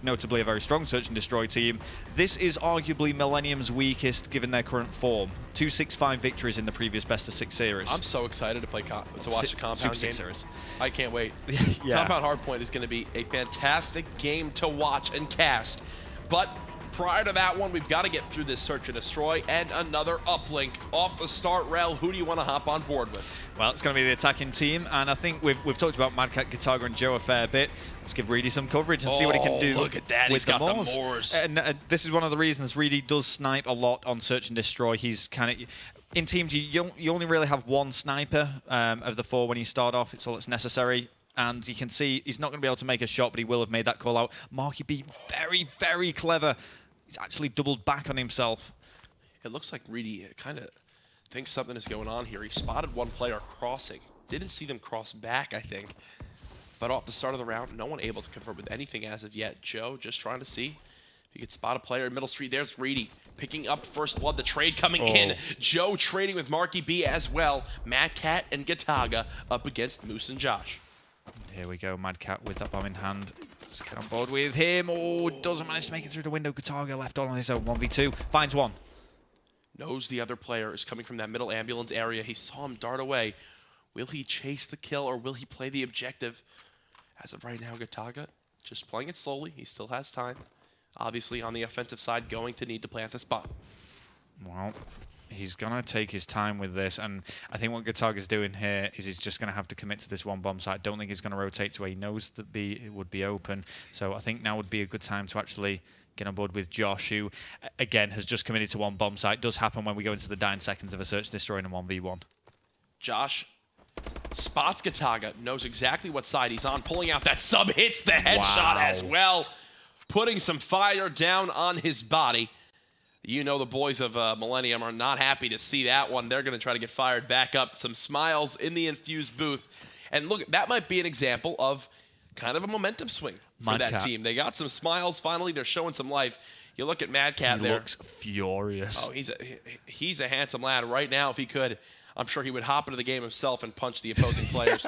notably a very strong Search and Destroy team, this is arguably Millenium's weakest given their current form. 2-6-5 victories in the previous best-of-6 series. I'm so excited to watch the Compound Super game. Series. I can't wait. Yeah. Compound Hardpoint is going to be a fantastic game to watch and cast. But prior to that one, we've got to get through this Search and Destroy and another uplink off the start rail. Who do you want to hop on board with? Well, it's going to be the attacking team, and I think we've talked about Mad Cat, Gataga, and Joe a fair bit. Let's give Reedy some coverage and see what he can do. Look at that. He's got the Moors. And this is one of the reasons Reedy does snipe a lot on Search and Destroy. He's kind of... In teams, you only really have 1 sniper of the 4 when you start off. It's all that's necessary. And you can see he's not going to be able to make a shot, but he will have made that call out. Marky B, very, very clever. He's actually doubled back on himself. It looks like Reedy kind of thinks something is going on here. He spotted one player crossing. Didn't see them cross back, I think. But off the start of the round, no one able to confirm with anything as of yet. Joe just trying to see if he could spot a player in Middle Street. There's Reedy picking up first blood. The trade coming in. Joe trading with Marky B as well. Mad Cat and Gataga up against Moose and Josh. Here we go, Mad Cat with that bomb in hand. Let's get on board with him. Oh, doesn't manage to make it through the window. Gataga left on his own 1v2. Finds one. knows the other player is coming from that middle ambulance area. He saw him dart away. Will he chase the kill or will he play the objective? As of right now, Gataga just playing it slowly. He still has time. Obviously, on the offensive side, going to need to plant the spot. Well, he's going to take his time with this, and I think what Gataga's doing here is he's just going to have to commit to this one bomb site. I don't think he's going to rotate to where he knows that it would be open. So I think now would be a good time to actually get on board with Josh, who, again, has just committed to one bomb site. Does happen when we go into the dying seconds of a search and destroy in a 1v1. Josh spots Gataga, knows exactly what side he's on, pulling out that sub, hits the headshot as well, putting some fire down on his body. You know the boys of Millenium are not happy to see that one. They're going to try to get fired back up. Some smiles in the Infused booth. And look, that might be an example of kind of a momentum swing for that team. They got some smiles. Finally, they're showing some life. You look at Mad Cat there. He looks furious. Oh, he's a handsome lad. Right now, if he could, I'm sure he would hop into the game himself and punch the opposing players.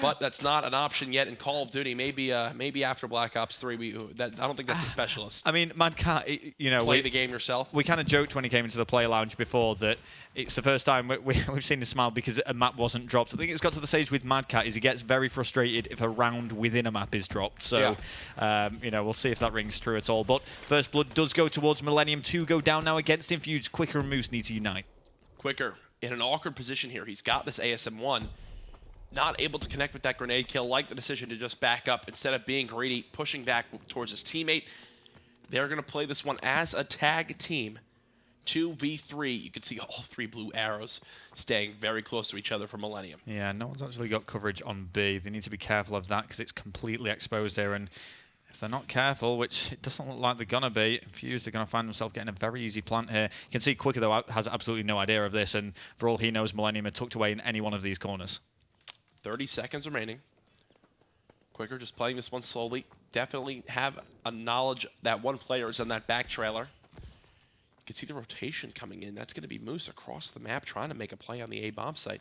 But that's not an option yet in Call of Duty. Maybe after Black Ops 3, I don't think that's a specialist. I mean, Mad Cat, you know, play the game yourself. We kind of joked when he came into the play lounge before that it's the first time we've seen him smile because a map wasn't dropped. I think it's got to the stage with Mad Cat is he gets very frustrated if a round within a map is dropped. So, you know, we'll see if that rings true at all. But First Blood does go towards Millenium. 2 go down now against Infused. Quicker and Moose need to unite. Quicker in an awkward position here. He's got this ASM-1. Not able to connect with that grenade kill. Like the decision to just back up instead of being greedy, pushing back towards his teammate. They're going to play this one as a tag team. 2v3. You can see all 3 blue arrows staying very close to each other for Millenium. Yeah, no one's actually got coverage on B. They need to be careful of that because it's completely exposed there. And if they're not careful, which it doesn't look like they're going to be, Infused are going to find themselves getting a very easy plant here. You can see Quicker, though, has absolutely no idea of this. And for all he knows, Millenium are tucked away in any one of these corners. 30 seconds remaining. Quicker just playing this one slowly. Definitely have a knowledge that one player is on that back trailer. You can see the rotation coming in. That's going to be Moose across the map trying to make a play on the A-bomb site.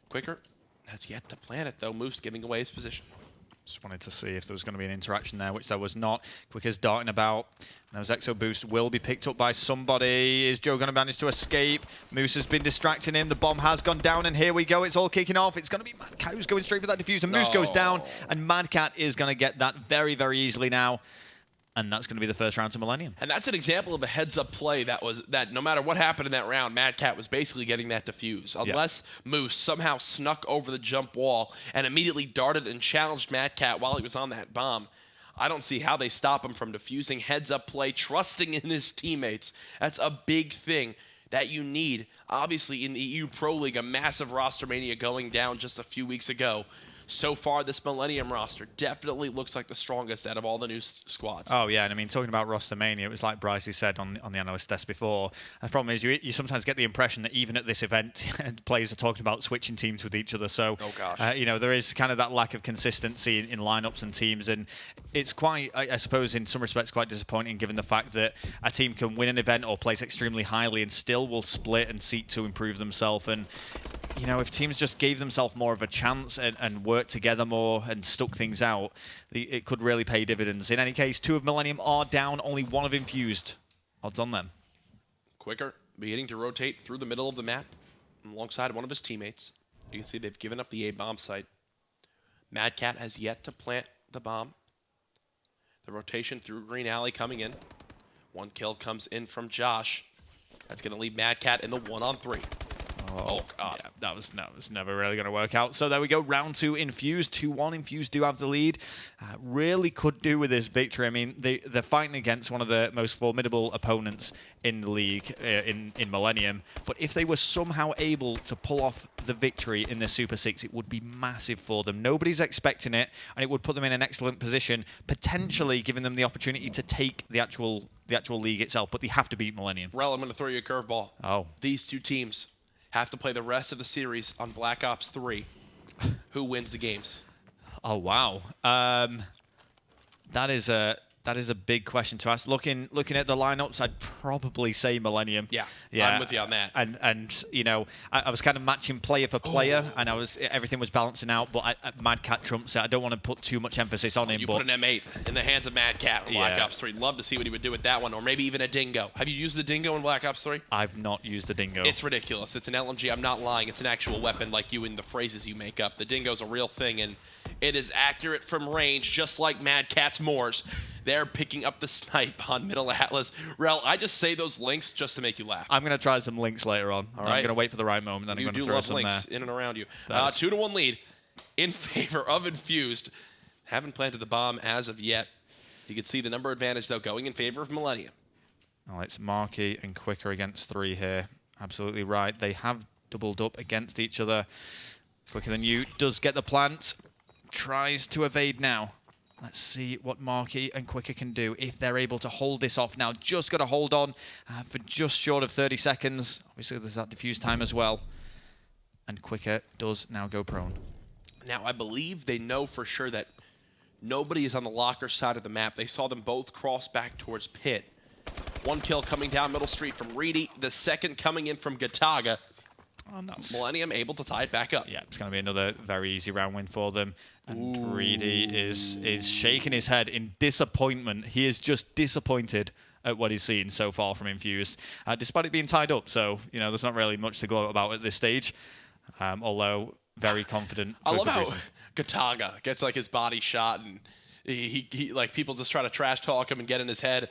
Quicker has yet to plant it, though. Moose giving away his position. Just wanted to see if there was going to be an interaction there, which there was not. Quicker's darting about. Those Exo boosts will be picked up by somebody. Is Joe going to manage to escape? Moose has been distracting him. The bomb has gone down, and here we go. It's all kicking off. It's going to be Mad Cat who's going straight for that defuse, and Moose goes down, and Mad Cat is going to get that very, very easily now. And that's going to be the first round to Millenium. And that's an example of a heads-up play that no matter what happened in that round, Mad Cat was basically getting that defuse. Unless Moose somehow snuck over the jump wall and immediately darted and challenged Mad Cat while he was on that bomb, I don't see how they stop him from defusing. Heads-up play, trusting in his teammates. That's a big thing that you need. Obviously, in the EU Pro League, a massive roster mania going down just a few weeks ago. So far, this Millenium roster definitely looks like the strongest out of all the new squads. Oh, yeah, and I mean, talking about roster mania, it was like Brycey said on the analyst desk before. The problem is you sometimes get the impression that even at this event, players are talking about switching teams with each other. So, you know, there is kind of that lack of consistency in lineups and teams, and it's quite, I suppose, in some respects, quite disappointing given the fact that a team can win an event or place extremely highly and still will split and seek to improve themselves. And you know, if teams just gave themselves more of a chance and worked together more and stuck things out, it could really pay dividends. In any case, 2 of Millenium are down, only 1 of Infused. Odds on them. Quicker beginning to rotate through the middle of the map alongside one of his teammates. You can see they've given up the A-bomb site. Mad Cat has yet to plant the bomb. The rotation through Green Alley coming in. 1 kill comes in from Josh. That's going to leave Mad Cat in the 1-on-3. Oh, God. Yeah, that was never really going to work out. So there we go, round 2, Infused, 2-1. Infused do have the lead. Really could do with this victory. I mean, they're fighting against one of the most formidable opponents in the league, in Millenium. But if they were somehow able to pull off the victory in the Super 6, it would be massive for them. Nobody's expecting it, and it would put them in an excellent position, potentially giving them the opportunity to take the actual league itself. But they have to beat Millenium. Rel, I'm going to throw you a curveball. Oh. These 2 teams have to play the rest of the series on Black Ops 3. Who wins the games? Oh, wow. That is That is a big question to ask. Looking at the lineups, I'd probably say Millenium. Yeah, yeah, I'm with you on that. And you know, I was kind of matching player for player, and everything was balancing out. But Mad Cat trumps it. I don't want to put too much emphasis on him. You but put an M8 in the hands of Mad Cat in Black Yeah. Ops 3. Love to see what he would do with that one, or maybe even a Dingo. Have you used the Dingo in Black Ops 3? I've not used the Dingo. It's ridiculous. It's an LMG. I'm not lying. It's an actual weapon like you in the phrases you make up. The Dingo's a real thing, and it is accurate from range, just like Mad Cat's Moors. They're picking up the snipe on Middle Atlas. Rel, I just say those links just to make you laugh. I'm going to try some links later on. All I'm right. going to wait for the right moment, then I'm You going to do throw love some links there. in and around you. That is- 2-1 lead in favor of Infused. Haven't planted the bomb as of yet. You can see the number advantage, though, going in favor of Millennium. Oh, it's Marky and Quicker against 3 here. Absolutely right. They have doubled up against each other. Quicker Than You does get the plant. Tries to evade now. Let's see what Marky and Quicker can do if they're able to hold this off now. Just got to hold on for just short of 30 seconds. Obviously, there's that diffuse time as well. And Quicker does now go prone. Now, I believe they know for sure that nobody is on the locker side of the map. They saw them both cross back towards pit. One kill coming down Middle Street from Reedy. The second coming in from Gataga. Oh, that's... Millennium able to tie it back up. Yeah, it's going to be another very easy round win for them. And Reedy is shaking his head in disappointment. He is just disappointed at what he's seen so far from Infused, despite it being tied up. So, you know, there's not really much to gloat about at this stage, although very confident. I for love good how reason. Gataga gets like his body shot, and he like people just try to trash talk him and get in his head,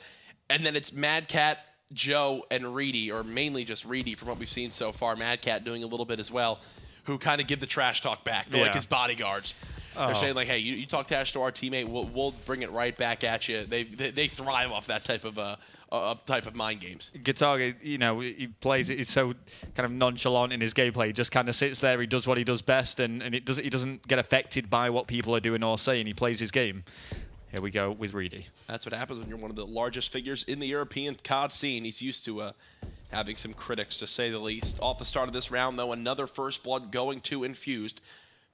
and then it's Mad Cat, Joe, and Reedy, or mainly just Reedy from what we've seen so far. Mad Cat doing a little bit as well, who kind of give the trash talk back. They're like Yeah. his bodyguards. They're saying like, hey, you talk trash to our teammate, we'll bring it right back at you. They thrive off that type of mind games. Gataga, you know, he plays it. He's so kind of nonchalant in his gameplay. He just kind of sits there. He does what he does best, and he doesn't get affected by what people are doing or saying. He plays his game. Here we go with Reedy. That's what happens when you're one of the largest figures in the European COD scene. He's used to having some critics, to say the least. Off the start of this round, though, another first blood going to Infused.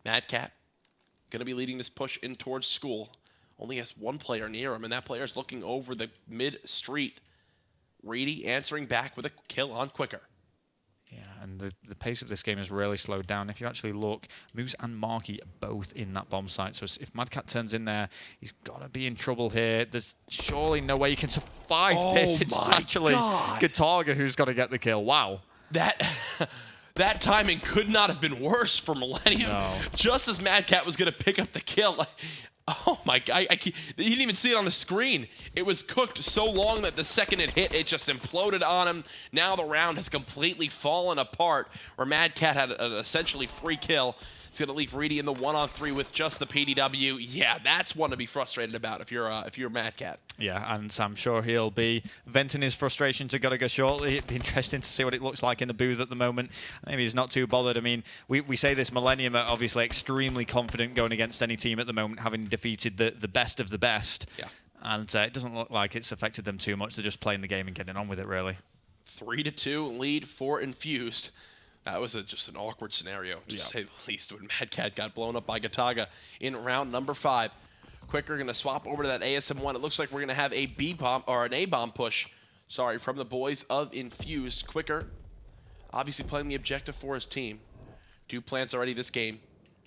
Mad Cat going to be leading this push in towards school. Only has one player near him, and that player is looking over the mid-street. Reedy answering back with a kill on Quicker. Yeah, and the pace of this game has really slowed down. If you actually look, Moose and Marky are both in that bomb site. So if Mad Cat turns in there, he's got to be in trouble here. There's surely no way he can survive this. It's my actually God. Gataga who's got to get the kill. Wow. That timing could not have been worse for Millennium. No. Just as Mad Cat was going to pick up the kill. Oh my God. He didn't even see it on the screen. It was cooked so long that the second it hit, it just imploded on him. Now the round has completely fallen apart, where Mad Cat had an essentially free kill. It's going to leave Reedy in the 1-on-3 with just the PDW. Yeah, that's one to be frustrated about if you're Mad Cat. Yeah, and I'm sure he'll be venting his frustration to Gallagher shortly. It'd be interesting to see what it looks like in the booth at the moment. Maybe he's not too bothered. I mean, we say this, Millennium are obviously extremely confident going against any team at the moment, having defeated the best of the best. Yeah. And it doesn't look like it's affected them too much. They're just playing the game and getting on with it, really. 3-2 lead for Infused. That was just an awkward scenario, to say the least, when Mad Cat got blown up by Gataga in round number 5. Quicker going to swap over to that ASM-1. It looks like we're going to have a B-bomb, or an A-bomb push, from the boys of Infused. Quicker, obviously playing the objective for his team. 2 plants already this game,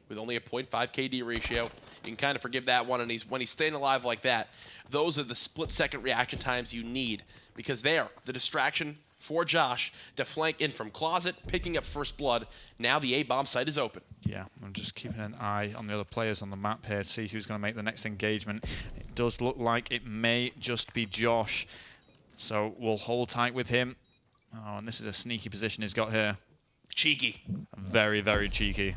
with only a 0.5 KD ratio. You can kind of forgive that one, and when he's staying alive like that, those are the split-second reaction times you need, because they are the distraction for Josh to flank in from closet, picking up first blood. Now the A-bomb site is open. Yeah, I'm just keeping an eye on the other players on the map here to see who's going to make the next engagement. It does look like it may just be Josh, so we'll hold tight with him. Oh, and this is a sneaky position he's got here. Cheeky. Very, very cheeky.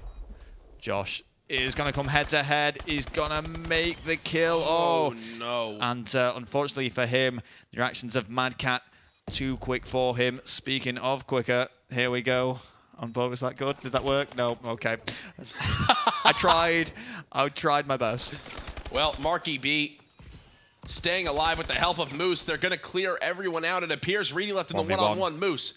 Josh is going to come head-to-head. He's going to make the kill. Oh, no. And unfortunately for him, the reactions of Mad Cat too quick for him. Speaking of quicker, here we go. On board, was that good? Did that work? No. Okay. I tried my best. Well, Marky B staying alive with the help of Moose. They're going to clear everyone out. It appears Reedy left in the 1-on-1. Moose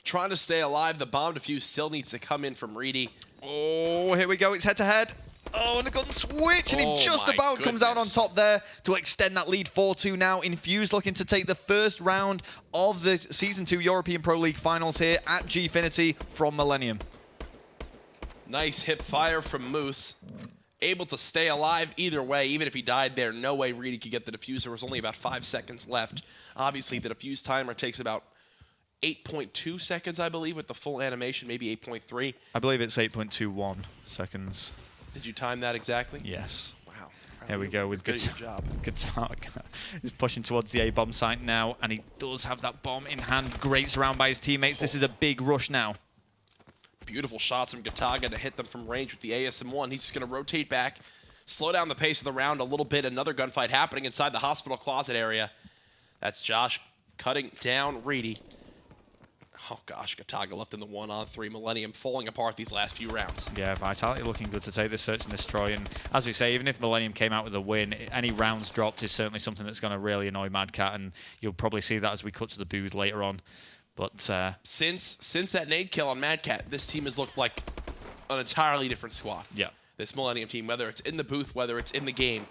trying to stay alive. The bomb defuse still needs to come in from Reedy. Oh, here we go. It's head-to-head. Oh, and a gun switch, and he Oh just my about comes out on goodness. top there to extend that lead 4-2 now. Infused looking to take the first round of the Season 2 European Pro League Finals here at Gfinity from Millenium. Nice hip fire from Moose. Able to stay alive either way. Even if he died there, no way Reedy could get the diffuser. There was only about 5 seconds left. Obviously, the diffuse timer takes about 8.2 seconds, I believe, with the full animation, maybe 8.3. I believe it's 8.21 seconds. Did you time that exactly? Yes. Wow. Here we go with Good at your job. Guitar. He's pushing towards the A-bomb site now, and he does have that bomb in hand. Great surround by his teammates. This is a big rush now. Beautiful shots from Gataga to hit them from range with the ASM-1. He's just going to rotate back, slow down the pace of the round a little bit. Another gunfight happening inside the hospital closet area. That's Josh cutting down Reedy. Oh gosh, Gataga left in the 1-on-3. Millenium falling apart these last few rounds. Yeah, Vitality looking good to take this search and destroy. And as we say, even if Millenium came out with a win, any rounds dropped is certainly something that's going to really annoy Mad Cat, and you'll probably see that as we cut to the booth later on. But since that nade kill on Mad Cat, this team has looked like an entirely different squad. yeah, This Millenium team, whether it's in the booth, whether it's in the game,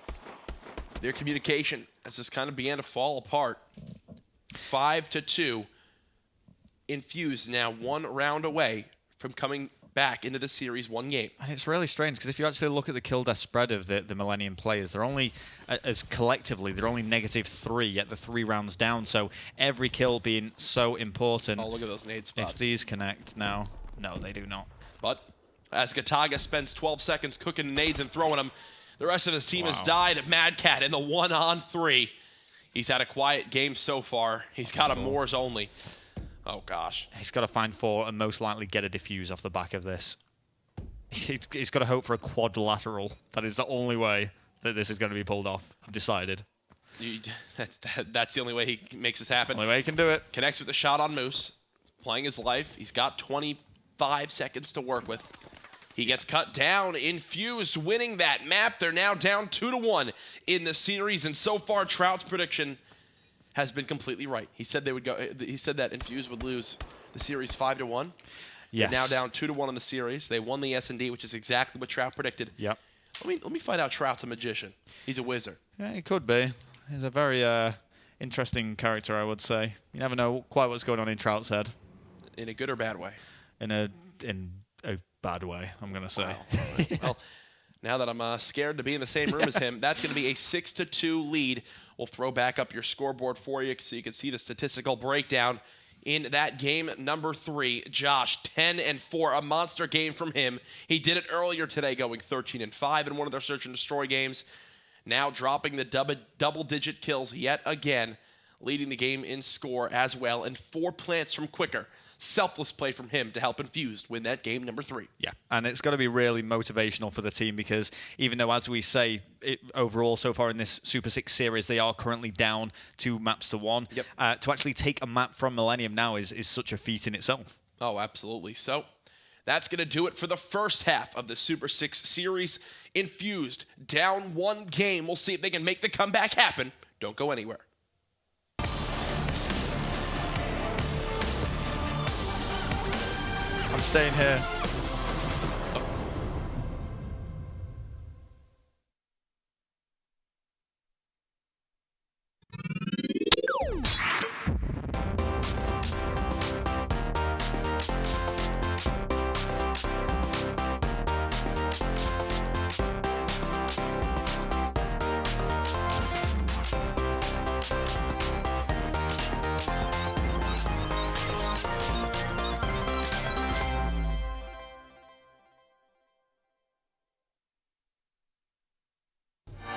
their communication has just kind of began to fall apart. 5-2. Infused now 1 round away from coming back into the series 1 game. and it's really strange because if you actually look at the kill death spread of the Millenium players, they're only, as collectively, they're only -3 at the 3 rounds down. So every kill being so important. Oh, look at those nade spots. If these connect now, no, they do not. But as Gataga spends 12 seconds cooking nades and throwing them, the rest of his team has Wow. died. Mad Cat in the 1-on-3. He's had a quiet game so far. He's got a Moors only. Oh, gosh. He's got to find 4 and most likely get a defuse off the back of this. He's got to hope for a quadrilateral. That is the only way that this is going to be pulled off, I've decided. That's the only way he makes this happen. Only way he can do it. Connects with the shot on Moose. Playing his life. He's got 25 seconds to work with. He gets cut down. Infused winning that map. They're now down 2-1 in the series. And so far, Trout's prediction has been completely right. He said they would go. He said that Infused would lose the series 5-1. Yes. They're now down 2-1 in the series. They won the S&D, which is exactly what Trout predicted. Yep. Let me find out Trout's a magician. He's a wizard. Yeah, he could be. He's a very interesting character, I would say. You never know quite what's going on in Trout's head. In a good or bad way. In a bad way, I'm going to say. Wow. Well, now that I'm scared to be in the same room as him, that's going to be a 6-2 lead. We'll throw back up your scoreboard for you so you can see the statistical breakdown in that game number 3. Josh, 10-4, a monster game from him. He did it earlier today, going 13-5 in one of their search and destroy games. Now dropping the double-digit kills yet again, leading the game in score as well, and 4 plants from Quicker. Selfless play from him to help Infused win that game number 3. Yeah, and it's got to be really motivational for the team because even though, as we say, overall so far in this Super 6 series, they are currently down 2 maps to 1. Yep. To actually take a map from Millenium now is such a feat in itself. Oh, absolutely. So that's going to do it for the first half of the Super 6 series. Infused down 1 game. We'll see if they can make the comeback happen. Don't go anywhere. I'm staying here.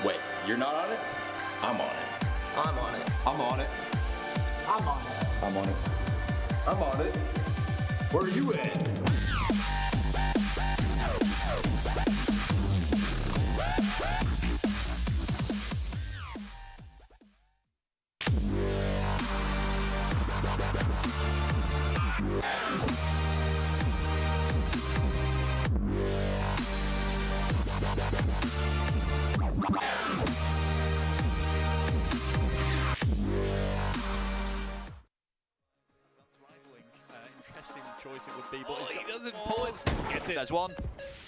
Wait, you're not on it? I'm on it. I'm on it. I'm on it. I'm on it. I'm on it. I'm on it. Where are you at? choice it would be, but he doesn't pull it. Gets it. There's one.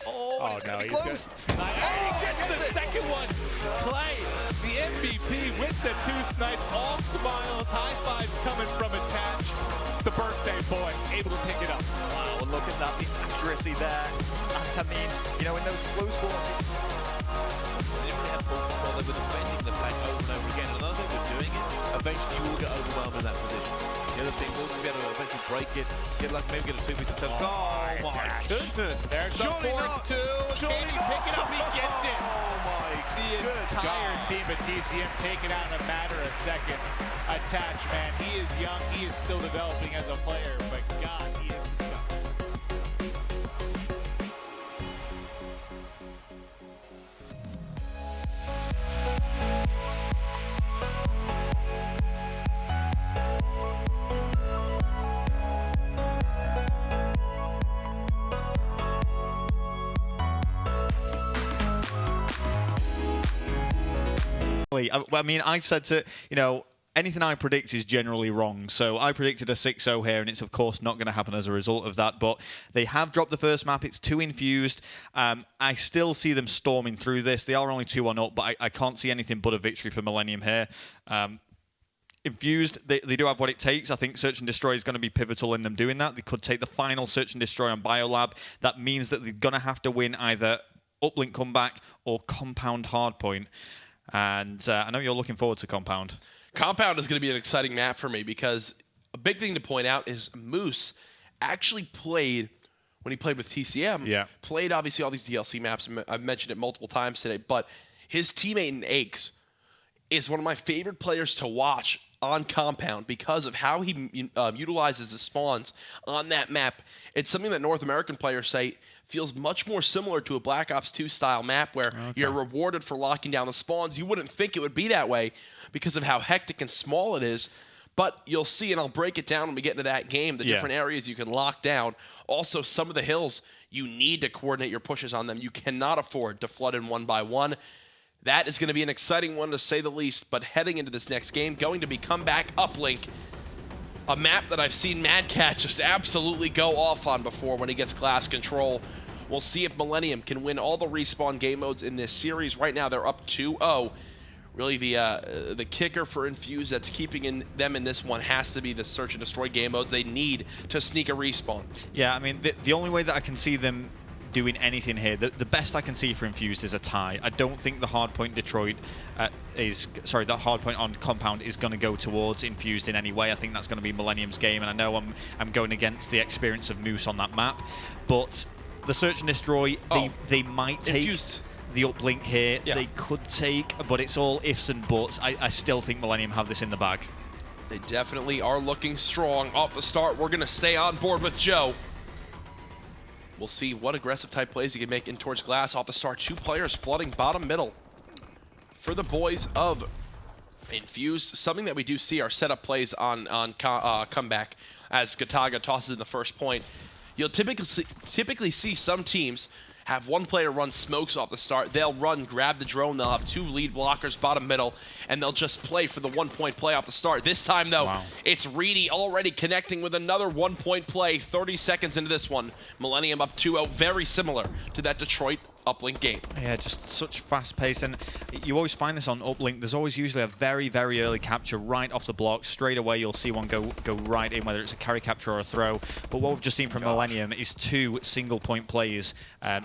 Oh, it's going to be close. He gets the second one. Play the MVP with the 2 snipes. All smiles, high fives coming from Attach. The birthday boy able to pick it up. Wow, and look at that, the accuracy there. And I mean, you know, in those close quarters. They really have full control. They were defending the flank over and over again. Another thing with doing it, eventually you will get overwhelmed in that position. The other thing will be able to eventually break it, get like maybe get a 2v themselves. Oh my goodness! There's the 4-2. Can he pick it up? He gets it. Oh my The entire team at TCM taken out in a matter of seconds. Attach, man, he is young. He is still developing as a player, but God, he is disgusting. I mean, I've said to, you know, anything I predict is generally wrong. So I predicted a 6-0 here, and it's of course not going to happen as a result of that. But they have dropped the first map. It's 2 Infused. I still see them storming through this. They are only 2-1 up, but I can't see anything but a victory for Millenium here. Infused, they do have what it takes. I think Search and Destroy is going to be pivotal in them doing that. They could take the final Search and Destroy on Biolab. That means that they're going to have to win either Uplink Comeback or Compound Hardpoint. And I know you're looking forward to Compound. Compound is going to be an exciting map for me because a big thing to point out is Moose actually played, when he played with TCM, played obviously all these DLC maps. I've mentioned it multiple times today, but his teammate in Aches is one of my favorite players to watch on Compound because of how he utilizes the spawns on that map. It's something that North American players say feels much more similar to a Black Ops 2 style map where you're rewarded for locking down the spawns. You wouldn't think it would be that way because of how hectic and small it is, but you'll see, and I'll break it down when we get into that game, the different areas you can lock down. Also, some of the hills, you need to coordinate your pushes on them. You cannot afford to flood in one by one. That is going to be an exciting one to say the least, but heading into this next game, going to be Comeback Uplink, a map that I've seen Mad Cat just absolutely go off on before when he gets glass control. We'll see if Millenium can win all the respawn game modes in this series. Right now, they're up 2-0. Really, the kicker for Infused that's keeping them in this one has to be the Search and Destroy game modes. They need to sneak a respawn. Yeah, I mean, the only way that I can see them doing anything here, the best I can see for Infused is a tie. I don't think the hardpoint Detroit the hardpoint on Compound is going to go towards Infused in any way. I think that's going to be Millenium's game, and I know I'm going against the experience of Moose on that map, but the Search and Destroy, they might take Infused. The uplink here. They could take, but it's all ifs and buts. I still think Millenium have this in the bag. They definitely are looking strong off the start. We're going to stay on board with Joe. We'll see what aggressive type plays he can make in towards glass off the start. 2 players flooding bottom middle for the boys of Infused. Something that we do see are setup plays on comeback as Gataga tosses in the first point. You'll typically see some teams have one player run smokes off the start. They'll run, grab the drone. They'll have 2 lead blockers bottom middle, and they'll just play for the 1-point play off the start. This time, though, it's Reedy already connecting with another 1-point play 30 seconds into this one. Millenium up 2-0, very similar to that Detroit uplink game. Yeah, just such fast-paced, and you always find this on uplink. There's always usually a very, very early capture right off the block. Straight away, you'll see one go right in, whether it's a carry capture or a throw. But what we've just seen from Millenium is 2 single-point plays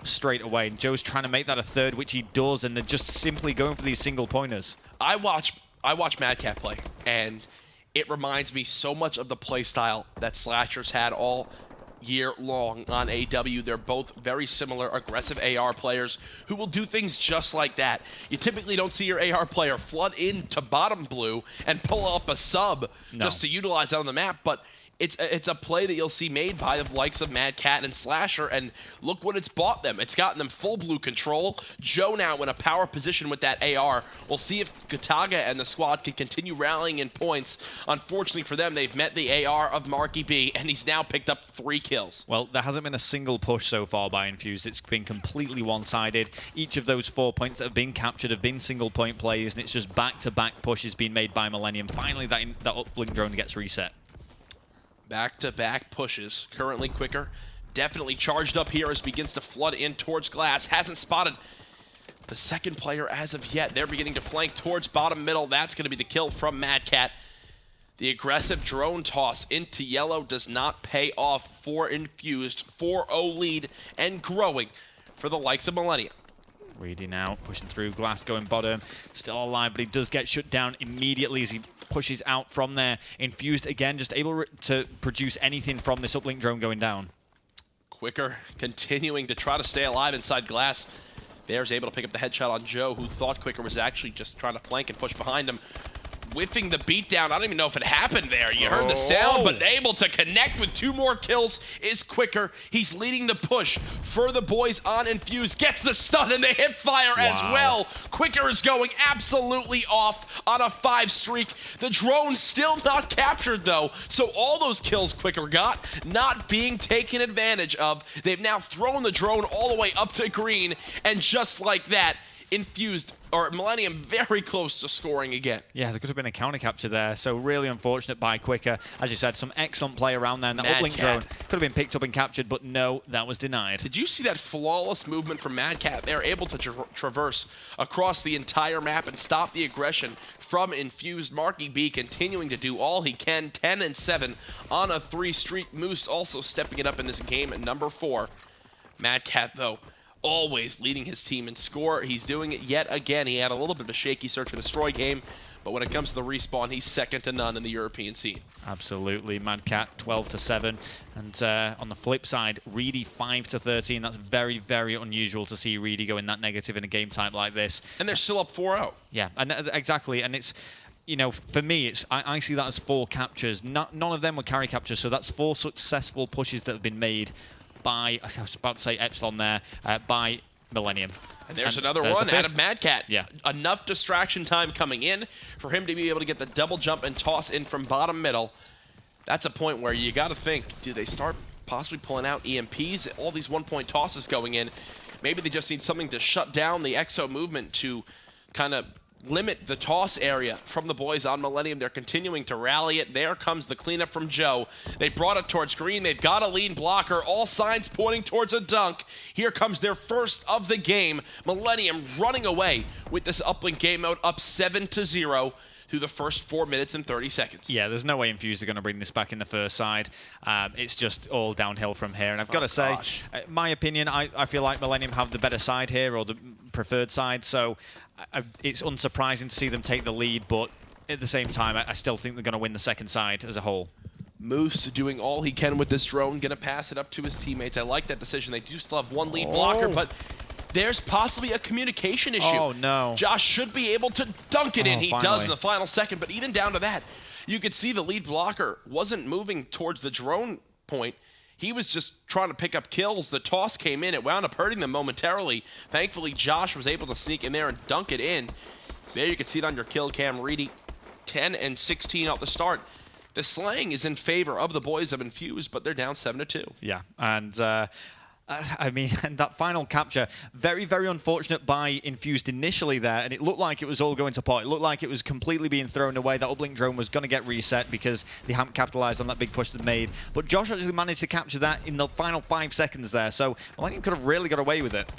straight away. And Joe's trying to make that a third, which he does, and they're just simply going for these single pointers. I watch Mad Cat play, and it reminds me so much of the play style that Slashers had all year long on AW. They're both very similar aggressive AR players who will do things just like that. You typically don't see your AR player flood into bottom blue and pull up a sub just to utilize that on the map, but it's a play that you'll see made by the likes of Mad Cat and Slasher, and look what it's bought them. It's gotten them full blue control. Joe now in a power position with that AR. We'll see if Gataga and the squad can continue rallying in points. Unfortunately for them, they've met the AR of Marky B, and he's now picked up 3 kills. Well, there hasn't been a single push so far by Infused. It's been completely one-sided. Each of those 4 points that have been captured have been single-point plays, and it's just back-to-back pushes being made by Millenium. Finally, that uplink drone gets reset. Back-to-back pushes. Currently Quicker definitely charged up here as begins to flood in towards glass. Hasn't spotted the second player as of yet. They're beginning to flank towards bottom middle. That's going to be the kill from Mad Cat. The aggressive drone toss into yellow does not pay off for Infused. 4-0 lead and growing for the likes of Millenium. Reedy now pushing through, glass going bottom, still alive, but he does get shut down immediately as he pushes out from there. Infused again, just able to produce anything from this uplink drone going down. Quicker continuing to try to stay alive inside glass. There's able to pick up the headshot on Joe, who thought Quicker was actually just trying to flank and push behind him. Whiffing the beatdown. I don't even know if it happened there. You heard the sound, but able to connect with 2 more kills is Quicker. He's leading the push for the boys on Infused. Gets the stun and the hip fire as well. Quicker is going absolutely off on a 5 streak. The drone still not captured though, so all those kills Quicker got not being taken advantage of. They've now thrown the drone all the way up to green, and just like that, Infused, or Millenium, very close to scoring again. Yeah, there could have been a counter capture there, so really unfortunate by Quicker. As you said, some excellent play around there, and that uplink drone could have been picked up and captured, but no, that was denied. Did you see that flawless movement from Mad Cat? They're able to traverse across the entire map and stop the aggression from Infused. Marky B continuing to do all he can, 10-7 on a 3 streak. Moose also stepping it up in this game at number 4. Mad Cat, though, always leading his team in score. He's doing it yet again. He had a little bit of a shaky search and destroy game, but when it comes to the respawn, he's second to none in the European scene. Absolutely. Mad Cat 12-7, and on the flip side, Reedy 5-13. That's very, very unusual to see Reedy going that negative in a game type like this. And they're still up 4-0. Yeah, and exactly, and it's, you know, for me, it's I see that as 4 captures. None of them were carry captures, so that's 4 successful pushes that have been made by, I was about to say Epsilon there, by Millenium. And there's another one out of Mad Cat. Yeah. Enough distraction time coming in for him to be able to get the double jump and toss in from bottom middle. That's a point where you got to think, do they start possibly pulling out EMPs? All these 1-point tosses going in. Maybe they just need something to shut down the EXO movement to kind of limit the toss area from the boys on Millenium. They're continuing to rally it. There comes the cleanup from Joe. They brought it towards green. They've got a lead blocker. All signs pointing towards a dunk. Here comes their first of the game. Millenium running away with this uplink game mode, up 7-0 through the first 4 minutes and 30 seconds. Yeah, there's no way Infused are going to bring this back in the first side. It's just all downhill from here. And I've got to say, my opinion, I feel like Millenium have the better side here, or the preferred side. So it's unsurprising to see them take the lead, but at the same time, I still think they're going to win the second side as a whole. Moose doing all he can with this drone, going to pass it up to his teammates. I like that decision. They do still have 1 lead blocker, but there's possibly a communication issue. Oh, no. Josh should be able to dunk it in. He Finally does in the final second, but even down to that, you could see the lead blocker wasn't moving towards the drone point. He was just trying to pick up kills. The toss came in. It wound up hurting them momentarily. Thankfully, Josh was able to sneak in there and dunk it in. There you can see it on your kill cam. Reedy, 10-16 off the start. The slaying is in favor of the boys of Infused, but they're down 7-2. Yeah, and I mean, and that final capture, very, very unfortunate by Infused initially there, and it looked like it was all going to pot. It looked like it was completely being thrown away. That uplink drone was going to get reset because they hadn't capitalized on that big push they'd made. But Josh actually managed to capture that in the final 5 seconds there, so Millenium could have really got away with it.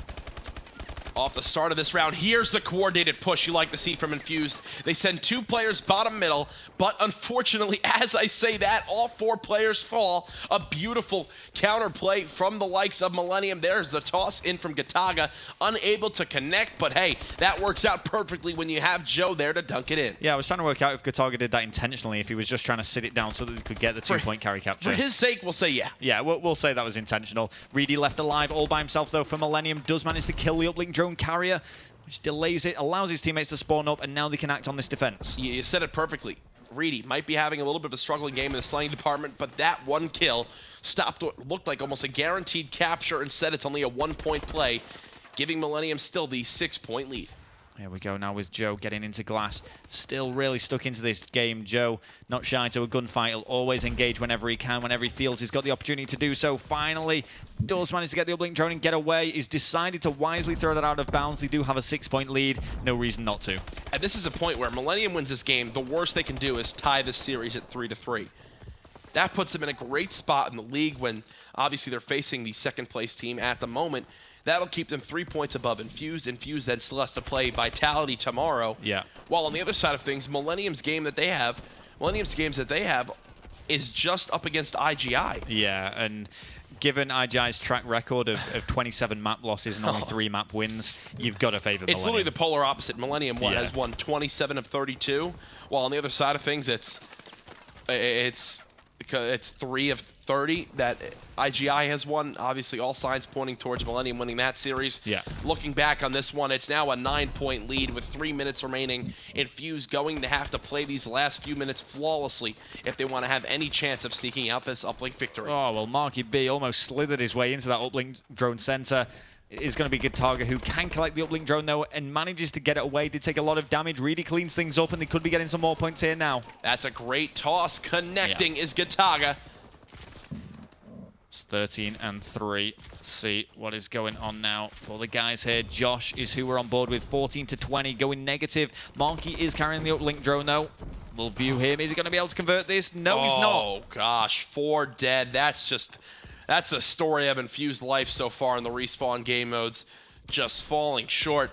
Off the start of this round, here's the coordinated push you like to see from Infused. They send 2 players bottom middle, but unfortunately, as I say that, all 4 players fall. A beautiful counterplay from the likes of Millenium. There's the toss in from Gataga, unable to connect, but hey, that works out perfectly when you have Joe there to dunk it in. Yeah, I was trying to work out if Gataga did that intentionally, if he was just trying to sit it down so that he could get the 2-point carry capture. For his sake, we'll say yeah. Yeah, we'll say that was intentional. Reedy left alive all by himself, though, for Millenium. Does manage to kill the uplink drone carrier, which delays it, allows his teammates to spawn up, and now they can act on this defense. You said it perfectly. Reedy might be having a little bit of a struggling game in the slaying department, but that 1 kill stopped what looked like almost a guaranteed capture. Instead, it's only a 1-point play, giving Millenium still the 6-point lead. Here we go now with Joe getting into glass. Still really stuck into this game. Joe, not shy to a gunfight. He'll always engage whenever he can, whenever he feels he's got the opportunity to do so. Finally, does manage to get the uplink drone and get away. He's decided to wisely throw that out of bounds. They do have a 6-point lead. No reason not to. And this is a point where Millenium wins this game. The worst they can do is tie this series at 3-3. That puts them in a great spot in the league when obviously they're facing the second-place team at the moment. That'll keep them 3 points above Infused. Infused then still has to play Vitality tomorrow. Yeah. While on the other side of things, Millennium's games that they have is just up against IGI. Yeah, and given IGI's track record of 27 map losses and only 3 map wins, you've got to favor Millennium. It's literally the polar opposite. Millennium has won 27 of 32, while on the other side of things, it's 3 of 30 that IGI has won. Obviously, all signs pointing towards Millennium winning that series. Yeah. Looking back on this one, it's now a 9-point lead with 3 minutes remaining. Infused going to have to play these last few minutes flawlessly if they want to have any chance of sneaking out this uplink victory. Oh, well, Marky B almost slithered his way into that uplink drone center. It is going to be Gataga who can collect the uplink drone, though, and manages to get it away. Did take a lot of damage. Really cleans things up, and they could be getting some more points here now. That's a great toss. Connecting is Gataga. It's 13-3. Let's see what is going on now for the guys here. Josh is who we're on board with. 14-20, going negative. Marky is carrying the uplink drone, though. We'll view him. Is he going to be able to convert this? No, he's not. Oh, gosh. 4 dead. That's the story of Infused life so far in the respawn game modes. Just falling short.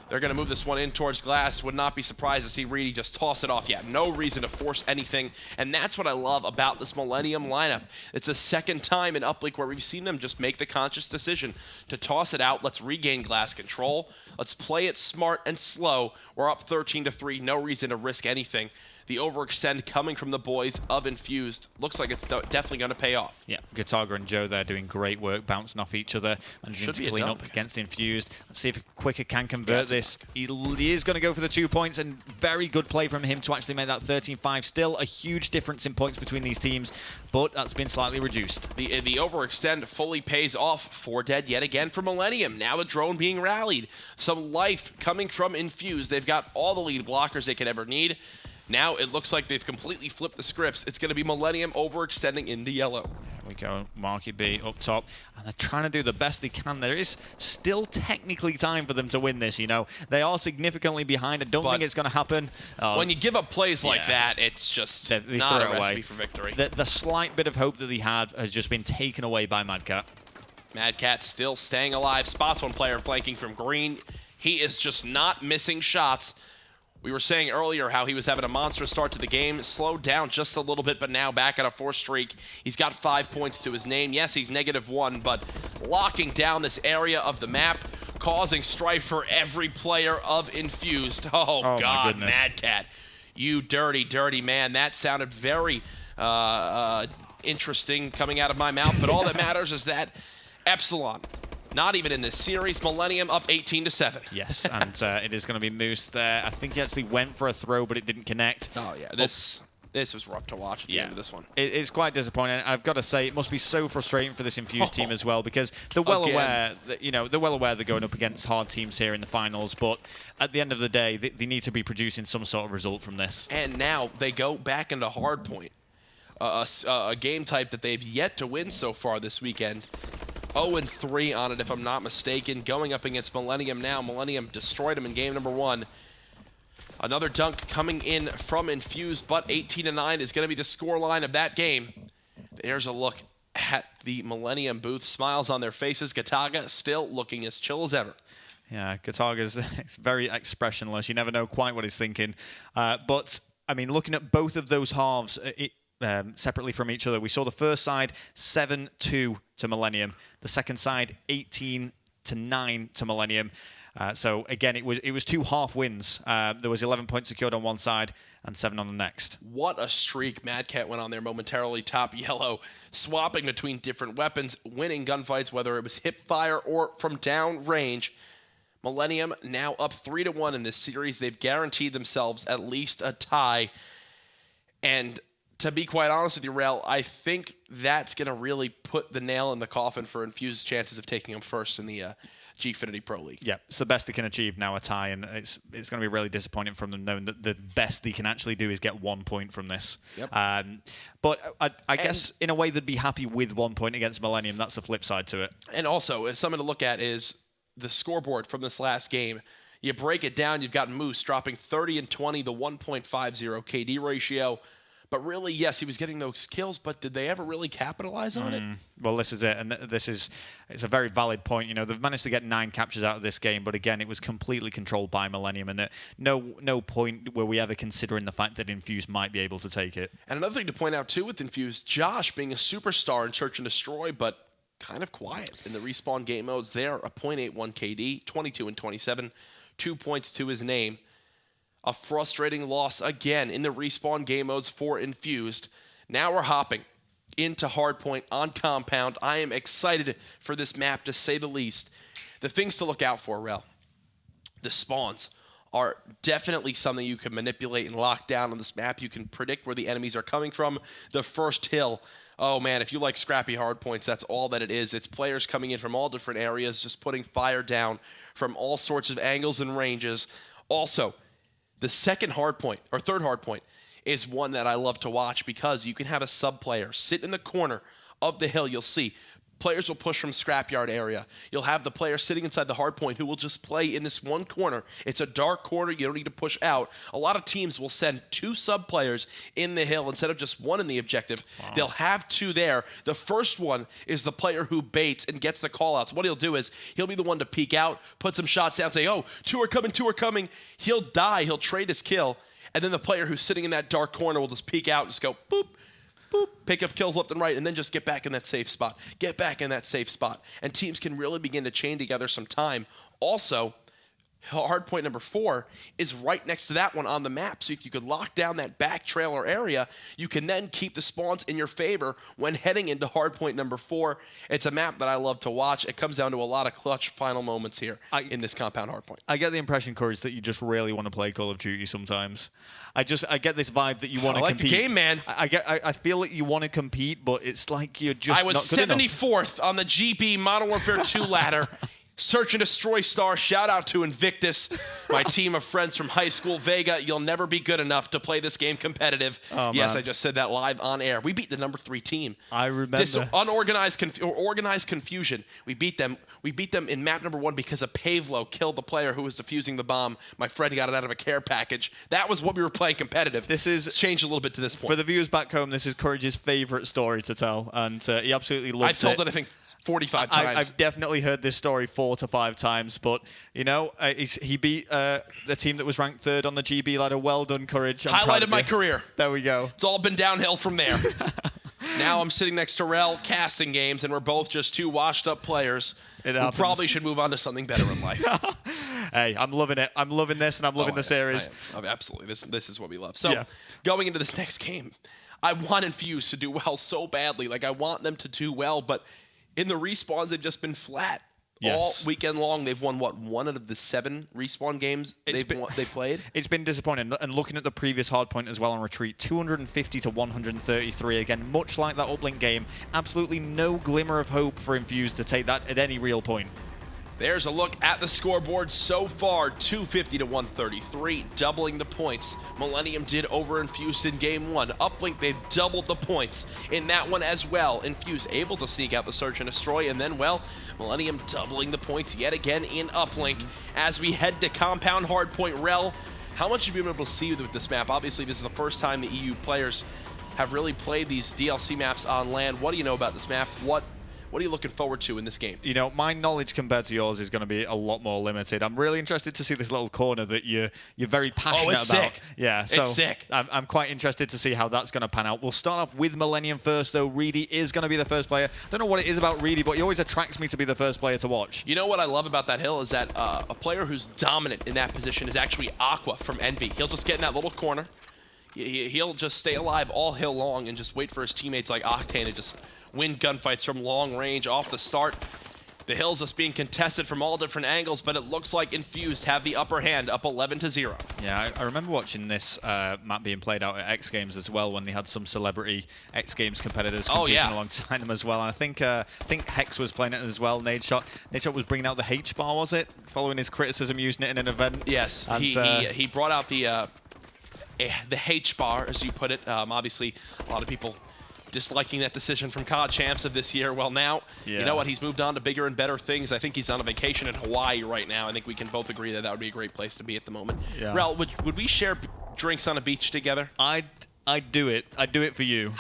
They're going to move this one in towards glass. Would not be surprised to see Reedy just toss it off. Yeah, no reason to force anything. And that's what I love about this Millennium lineup. It's the second time in uplink where we've seen them just make the conscious decision to toss it out. Let's regain glass control. Let's play it smart and slow. We're up 13-3. No reason to risk anything. The overextend coming from the boys of Infused looks like it's definitely going to pay off. Yeah, Gataga and Joe there doing great work, bouncing off each other, managing to clean up against Infused. Let's see if Quicker can convert this. He is going to go for the 2 points, and very good play from him to actually make that 13-5. Still a huge difference in points between these teams, but that's been slightly reduced. The overextend fully pays off. 4 dead yet again for Millennium. Now a drone being rallied. Some life coming from Infused. They've got all the lead blockers they could ever need. Now it looks like they've completely flipped the scripts. It's going to be Millennium overextending into yellow. There we go, Marky B up top. And they're trying to do the best they can. There is still technically time for them to win this, you know. They are significantly behind. I don't think it's going to happen. When you give up plays like that, it's just not a recipe for victory. The slight bit of hope that they had has just been taken away by Madcat. Madcat still staying alive. Spots one player flanking from green. He is just not missing shots. We were saying earlier how he was having a monstrous start to the game, slowed down just a little bit, but now back at a 4 streak. He's got 5 points to his name. Yes, he's -1, but locking down this area of the map, causing strife for every player of Infused. Oh God, Madcat, you dirty, dirty man. That sounded very interesting coming out of my mouth, but all that matters is that Epsilon, not even in this series. Millennium up 18-7. Yes, and it is going to be Moose there. I think he actually went for a throw, but it didn't connect. Oh, yeah. This was rough to watch at the end of this one. It's quite disappointing. I've got to say, it must be so frustrating for this Infused team as well, because they're well aware that, they're well aware they're going up against hard teams here in the finals, but at the end of the day, they need to be producing some sort of result from this. And now they go back into hardpoint, a game type that they've yet to win so far this weekend. 0-3 on it, if I'm not mistaken. Going up against Millennium now. Millennium destroyed him in game number 1. Another dunk coming in from Infused, but 18-9 is going to be the scoreline of that game. There's a look at the Millennium booth. Smiles on their faces. Gataga still looking as chill as ever. Yeah, Gataga's very expressionless. You never know quite what he's thinking. But, I mean, looking at both of those halves separately from each other, we saw the first side 7-2 to Millennium. The second side 18-9 to Millennium. So again, it was 2 half wins. There was 11 points secured on one side and 7 on the next. What a streak Madcat went on there momentarily. Top yellow, swapping between different weapons, winning gunfights, whether it was hip fire or from down range. Millennium now up 3-1 in this series. They've guaranteed themselves at least a tie. And to be quite honest with you, Rel, I think that's going to really put the nail in the coffin for Infused's chances of taking them first in the Gfinity Pro League. Yeah, it's the best they can achieve now, a tie, and it's going to be really disappointing from them knowing that the best they can actually do is get 1 point from this. Yep. But I guess in a way they'd be happy with 1 point against Millennium. That's the flip side to it. And also, something to look at is the scoreboard from this last game. You break it down, you've got Moose dropping 30 and 20, the 1.50 KD ratio. But really, yes, he was getting those kills, but did they ever really capitalize on it? Well, this is it, and it's a very valid point. You know, they've managed to get 9 captures out of this game, but again, it was completely controlled by Millenium, and no point were we ever considering the fact that Infused might be able to take it. And another thing to point out, too, with Infused, Josh being a superstar in Search and Destroy, but kind of quiet in the respawn game modes there. A .81 KD, 22 and 27, 2 points to his name. A frustrating loss again in the respawn game modes for Infused. Now we're hopping into Hardpoint on Compound. I am excited for this map, to say the least. The things to look out for, Rel. The spawns are definitely something you can manipulate and lock down on this map. You can predict where the enemies are coming from. The first hill, oh man, if you like scrappy hardpoints, that's all that it is. It's players coming in from all different areas, just putting fire down from all sorts of angles and ranges. Also, the second hardpoint, or third hardpoint, is one that I love to watch because you can have a sub-player sit in the corner of the hill. You'll see players will push from scrapyard area. You'll have the player sitting inside the hardpoint who will just play in this one corner. It's a dark corner. You don't need to push out. A lot of teams will send 2 sub-players in the hill instead of just 1 in the objective. Wow. They'll have 2 there. The first one is the player who baits and gets the call-outs. What he'll do is he'll be the one to peek out, put some shots down, say, oh, 2 are coming, 2 are coming. He'll die. He'll trade his kill. And then the player who's sitting in that dark corner will just peek out and just go, boop, boop, pick up kills left and right, and then just get back in that safe spot. Get back in that safe spot. And teams can really begin to chain together some time. Also, hardpoint number 4 is right next to that one on the map. So if you could lock down that back trailer area, you can then keep the spawns in your favor when heading into hardpoint number 4. It's a map that I love to watch. It comes down to a lot of clutch final moments here in this compound hardpoint. I get the impression, Courage, that you just really want to play Call of Duty sometimes. I get this vibe that you want to compete. I like the game, man. I feel like you want to compete, but it's like you're just not good enough. I was 74th on the GB Modern Warfare 2 ladder. Search and Destroy star. Shout out to Invictus, my team of friends from high school. Vega, you'll never be good enough to play this game competitive. Oh, yes, man. I just said that live on air. We beat the number 3 team. I remember. This organized confusion. We beat them. We beat them in map number 1 because a Pavlo killed the player who was defusing the bomb. My friend got it out of a care package. That was what we were playing competitive. It's changed a little bit to this point. For the viewers back home, this is Courage's favorite story to tell, and he absolutely loves it. I've told it, I think, 45 times. I've definitely heard this story 4 to 5 times, but, you know, he beat the team that was ranked 3rd on the GB ladder. Well done, Courage. Highlighted my career. There we go. It's all been downhill from there. Now I'm sitting next to Rel casting games, and we're both just 2 washed-up players who probably should move on to something better in life. Hey, I'm loving it. I'm loving this, and I'm loving the series. Absolutely. This is what we love. So, going into this next game, I want Infused to do well so badly. Like, I want them to do well, but in the respawns, they've just been flat. Yes. All weekend long, they've won, what, 1 out of the 7 respawn games they played? It's been disappointing. And looking at the previous hardpoint as well on Retreat, 250 to 133. Again, much like that uplink game, absolutely no glimmer of hope for Infused to take that at any real point. There's a look at the scoreboard so far, 250 to 133, doubling the points. Millenium did over Infused in game 1. Uplink, they've doubled the points in that one as well. Infused able to sneak out the Search and Destroy, and then, well, Millenium doubling the points yet again in Uplink. As we head to Compound Hardpoint, Rel, how much have you been able to see with this map? Obviously, this is the first time the EU players have really played these DLC maps on land. What do you know about this map? What are you looking forward to in this game? You know, my knowledge compared to yours is going to be a lot more limited. I'm really interested to see this little corner that you're very passionate it's about. Sick. Yeah, so it's sick. I'm quite interested to see how that's going to pan out. We'll start off with Millenium first, though. Reedy is going to be the first player. I don't know what it is about Reedy, but he always attracts me to be the first player to watch. You know what I love about that hill is that a player who's dominant in that position is actually Aqua from Envy. He'll just get in that little corner. He'll just stay alive all hill long and just wait for his teammates like Octane to just win gunfights from long range off the start. The hill's just being contested from all different angles, but it looks like Infused have the upper hand, up 11-0. Yeah, I remember watching this map being played out at X Games as well, when they had some celebrity X Games competitors competing alongside them as well. And I think Hex was playing it as well. Nadeshot was bringing out the H-bar, was it? Following his criticism using it in an event. Yes, and he brought out the H-bar, as you put it. Obviously, a lot of people disliking that decision from COD Champs of this year. Well, now, you know what? He's moved on to bigger and better things. I think he's on a vacation in Hawaii right now. I think we can both agree that that would be a great place to be at the moment. Yeah. Rel, would we share drinks on a beach together? I'd I'd do it. I'd do it for you.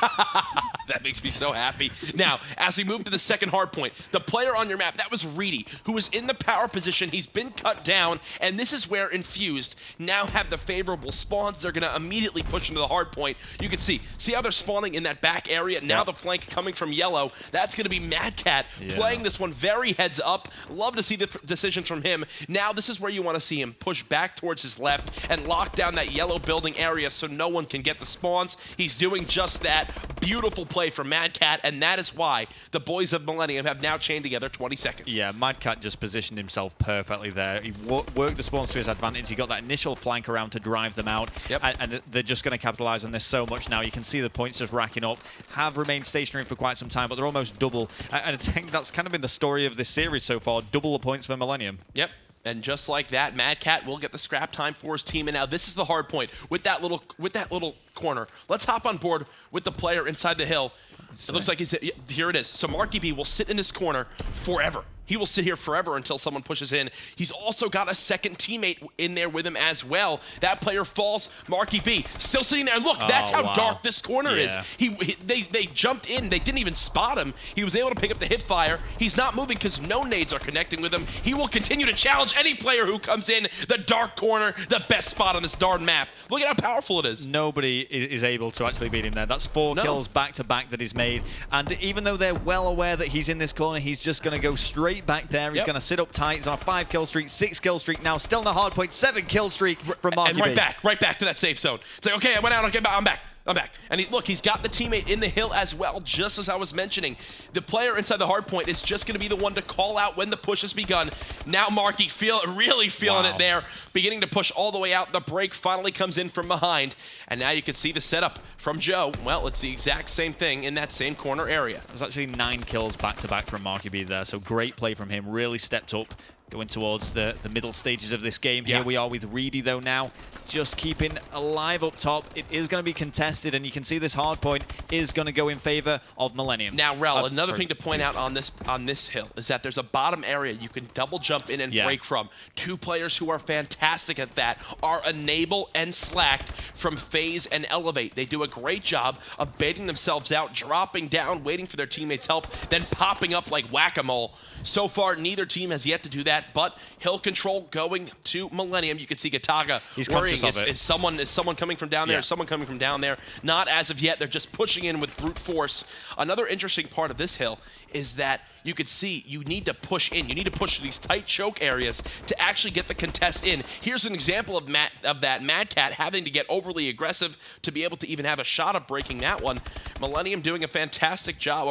That makes me so happy. Now, as we move to the second hard point, the player on your map, that was Reedy, who was in the power position. He's been cut down, and this is where Infused now have the favorable spawns. They're going to immediately push into the hard point. You can see how they're spawning in that back area. Now the flank coming from yellow. That's going to be Mad Cat playing this one very heads up. Love to see the decisions from him. Now, this is where you want to see him push back towards his left and lock down that yellow building area so no one can get the spawns. He's doing just that. Beautiful play from Mad Cat, and that is why the boys of Millenium have now chained together 20 seconds. Yeah, Mad Cat just positioned himself perfectly there. He worked the spawns to his advantage. He got that initial flank around to drive them out, and they're just going to capitalize on this so much now. You can see the points just racking up, have remained stationary for quite some time, but they're almost double. And I think that's kind of been the story of this series so far, double the points for Millenium. Yep. And just like that, Mad Cat will get the scrap time for his team. And now this is the hard point with that little corner. Let's hop on board with the player inside the hill. It looks like here it is. So Marky B will sit in this corner forever. He will sit here forever until someone pushes in. He's also got a second teammate in there with him as well. That player falls. Marky B still sitting there. Look, that's how dark this corner is. They jumped in. They didn't even spot him. He was able to pick up the hip fire. He's not moving because no nades are connecting with him. He will continue to challenge any player who comes in the dark corner, the best spot on this darn map. Look at how powerful it is. Nobody is able to actually beat him there. That's 4 kills back-to-back that he's made. And even though they're well aware that he's in this corner, he's just going to go straight back there. He's going to sit up tight. He's on a 5-kill streak, 6-kill streak now. Still in the hard point, 7-kill streak from Marky B. And right back to that safe zone. It's like, okay, I went out, okay, I'm back. And look, he's got the teammate in the hill as well, just as I was mentioning. The player inside the hard point is just going to be the one to call out when the push has begun. Now Marky really feeling it there, beginning to push all the way out. The break finally comes in from behind. And now you can see the setup from Joe. Well, it's the exact same thing in that same corner area. There's actually 9 kills back-to-back from Marky B there, so great play from him. Really stepped up. Going towards the middle stages of this game. Here we are with Reedy, though, now. Just keeping alive up top. It is going to be contested, and you can see this hard point is going to go in favor of Millenium. Now, Rel, another thing to point out on this hill is that there's a bottom area you can double jump in and break from. 2 players who are fantastic at that are Enable and Slacked from Phase and Elevate. They do a great job of baiting themselves out, dropping down, waiting for their teammates' help, then popping up like whack-a-mole. So far, neither team has yet to do that, but hill control going to Millenium. You can see Gataga worrying, is someone coming from down there? Is someone coming from down there? Not as of yet. They're just pushing in with brute force. Another interesting part of this hill is that you could see you need to push in. You need to push these tight choke areas to actually get the contest in. Here's an example of that Mad Cat having to get overly aggressive to be able to even have a shot of breaking that one. Millenium doing a fantastic job,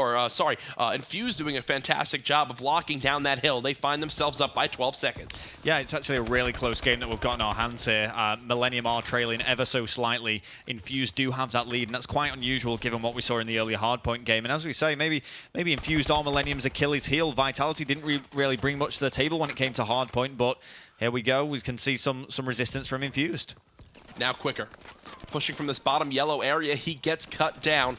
Infused doing a fantastic job of locking down that hill. They find themselves up by 12 seconds. Yeah, it's actually a really close game that we've got in our hands here. Millenium are trailing ever so slightly. Infused do have that lead, and that's quite unusual given what we saw in the earlier hardpoint game. And as we say, maybe Infused are Millenium's Achilles heel. Vitality didn't really bring much to the table when it came to hardpoint, but here we go. We can see some resistance from Infused. Now Quicker, pushing from this bottom yellow area, he gets cut down.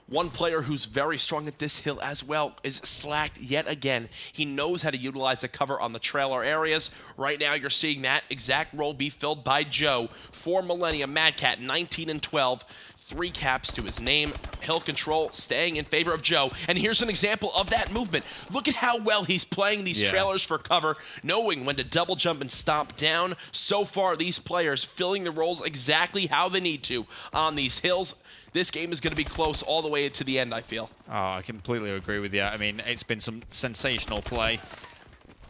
One player who's very strong at this hill as well is Slacked yet again. He knows how to utilize the cover on the trailer areas. Right now, you're seeing that exact role be filled by Joe for Millenium. Mad Cat, 19 and 12. 3 caps to his name. Hill control staying in favor of Joe. And here's an example of that movement. Look at how well he's playing these trailers for cover, knowing when to double jump and stomp down. So far, these players filling the roles exactly how they need to on these hills. This game is going to be close all the way to the end, I feel. Oh, I completely agree with you. I mean, it's been some sensational play.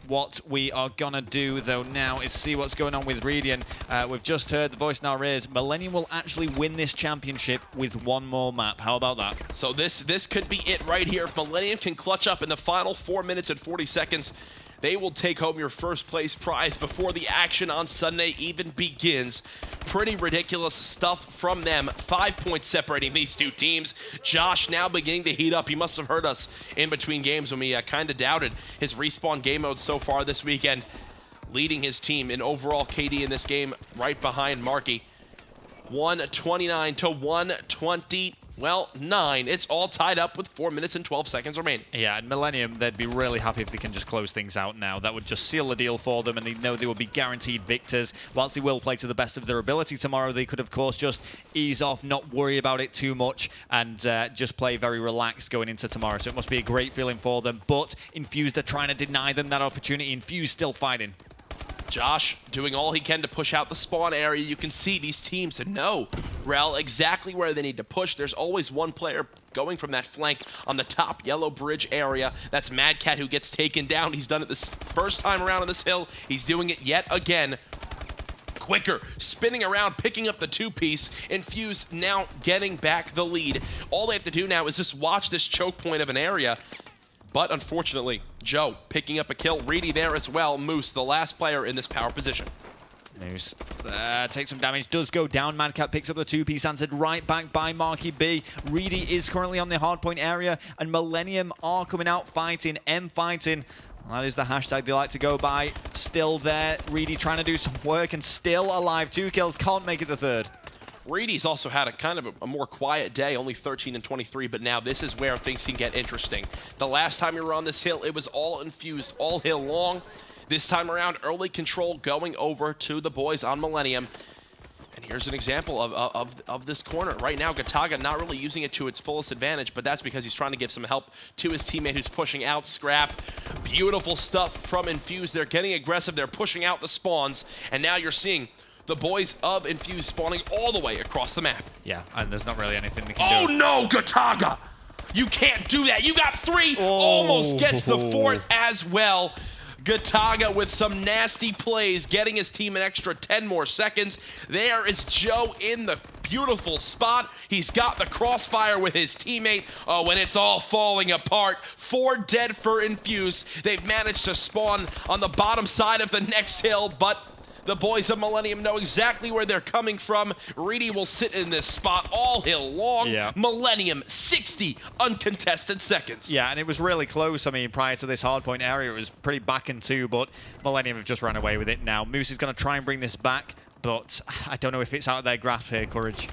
What we are going to do, though, now is see what's going on with Redian. We've just heard the voice now raised. Millenium will actually win this championship with 1 more map. How about that? So this could be it right here. If Millenium can clutch up in the final 4 minutes and 40 seconds, they will take home your first place prize before the action on Sunday even begins. Pretty ridiculous stuff from them. 5 points separating these 2 teams. Josh now beginning to heat up. He must have heard us in between games when we kind of doubted his respawn game mode so far this weekend. Leading his team in overall KD in this game right behind Marky. 129 to 120. well, 9. It's all tied up with 4 minutes and 12 seconds remaining. Yeah, and Millenium, they'd be really happy if they can just close things out now. That would just seal the deal for them, and they know they will be guaranteed victors. Whilst they will play to the best of their ability tomorrow, they could, of course, just ease off, not worry about it too much, and just play very relaxed going into tomorrow. So it must be a great feeling for them. But Infused are trying to deny them that opportunity. Infused still fighting. Josh doing all he can to push out the spawn area. You can see these teams know, Rel, exactly where they need to push. There's always one player going from that flank on the top yellow bridge area. That's Mad Cat, who gets taken down. He's done it this first time around on this hill. He's doing it yet again. Quicker, spinning around, picking up the 2-piece. Infused now getting back the lead. All they have to do now is just watch this choke point of an area. But unfortunately, Joe picking up a kill. Reedy there as well. Moose, the last player in this power position. Moose takes some damage, does go down. Madcat picks up the 2-piece, answered right back by Marky B. Reedy is currently on the hardpoint area, and Millenium are coming out fighting, fighting. That is the hashtag they like to go by. Still there, Reedy trying to do some work and still alive. 2 kills, can't make it the 3rd. Reedy's also had a kind of a more quiet day, only 13 and 23, but now this is where things can get interesting. The last time you were on this hill, it was all Infused, all hill long. This time around, early control going over to the boys on Millenium. And here's an example of this corner. Right now, Gataga not really using it to its fullest advantage, but that's because he's trying to give some help to his teammate who's pushing out Scrap. Beautiful stuff from Infused. They're getting aggressive. They're pushing out the spawns. And now you're seeing the boys of Infused spawning all the way across the map. Yeah, and there's not really anything they can do. Oh no, Gataga! You can't do that. You got 3. Almost gets the 4th as well. Gataga with some nasty plays, getting his team an extra 10 more seconds. There is Joe in the beautiful spot. He's got the crossfire with his teammate. Oh, and it's all falling apart. 4 dead for Infused. They've managed to spawn on the bottom side of the next hill, but the boys of Millenium know exactly where they're coming from. Reedy will sit in this spot all hill long. Yeah. Millenium, 60 uncontested seconds. Yeah, and it was really close. I mean, prior to this hardpoint area, it was pretty back and 2, but Millenium have just ran away with it now. Moose is going to try and bring this back, but I don't know if it's out of their grasp here, Courage.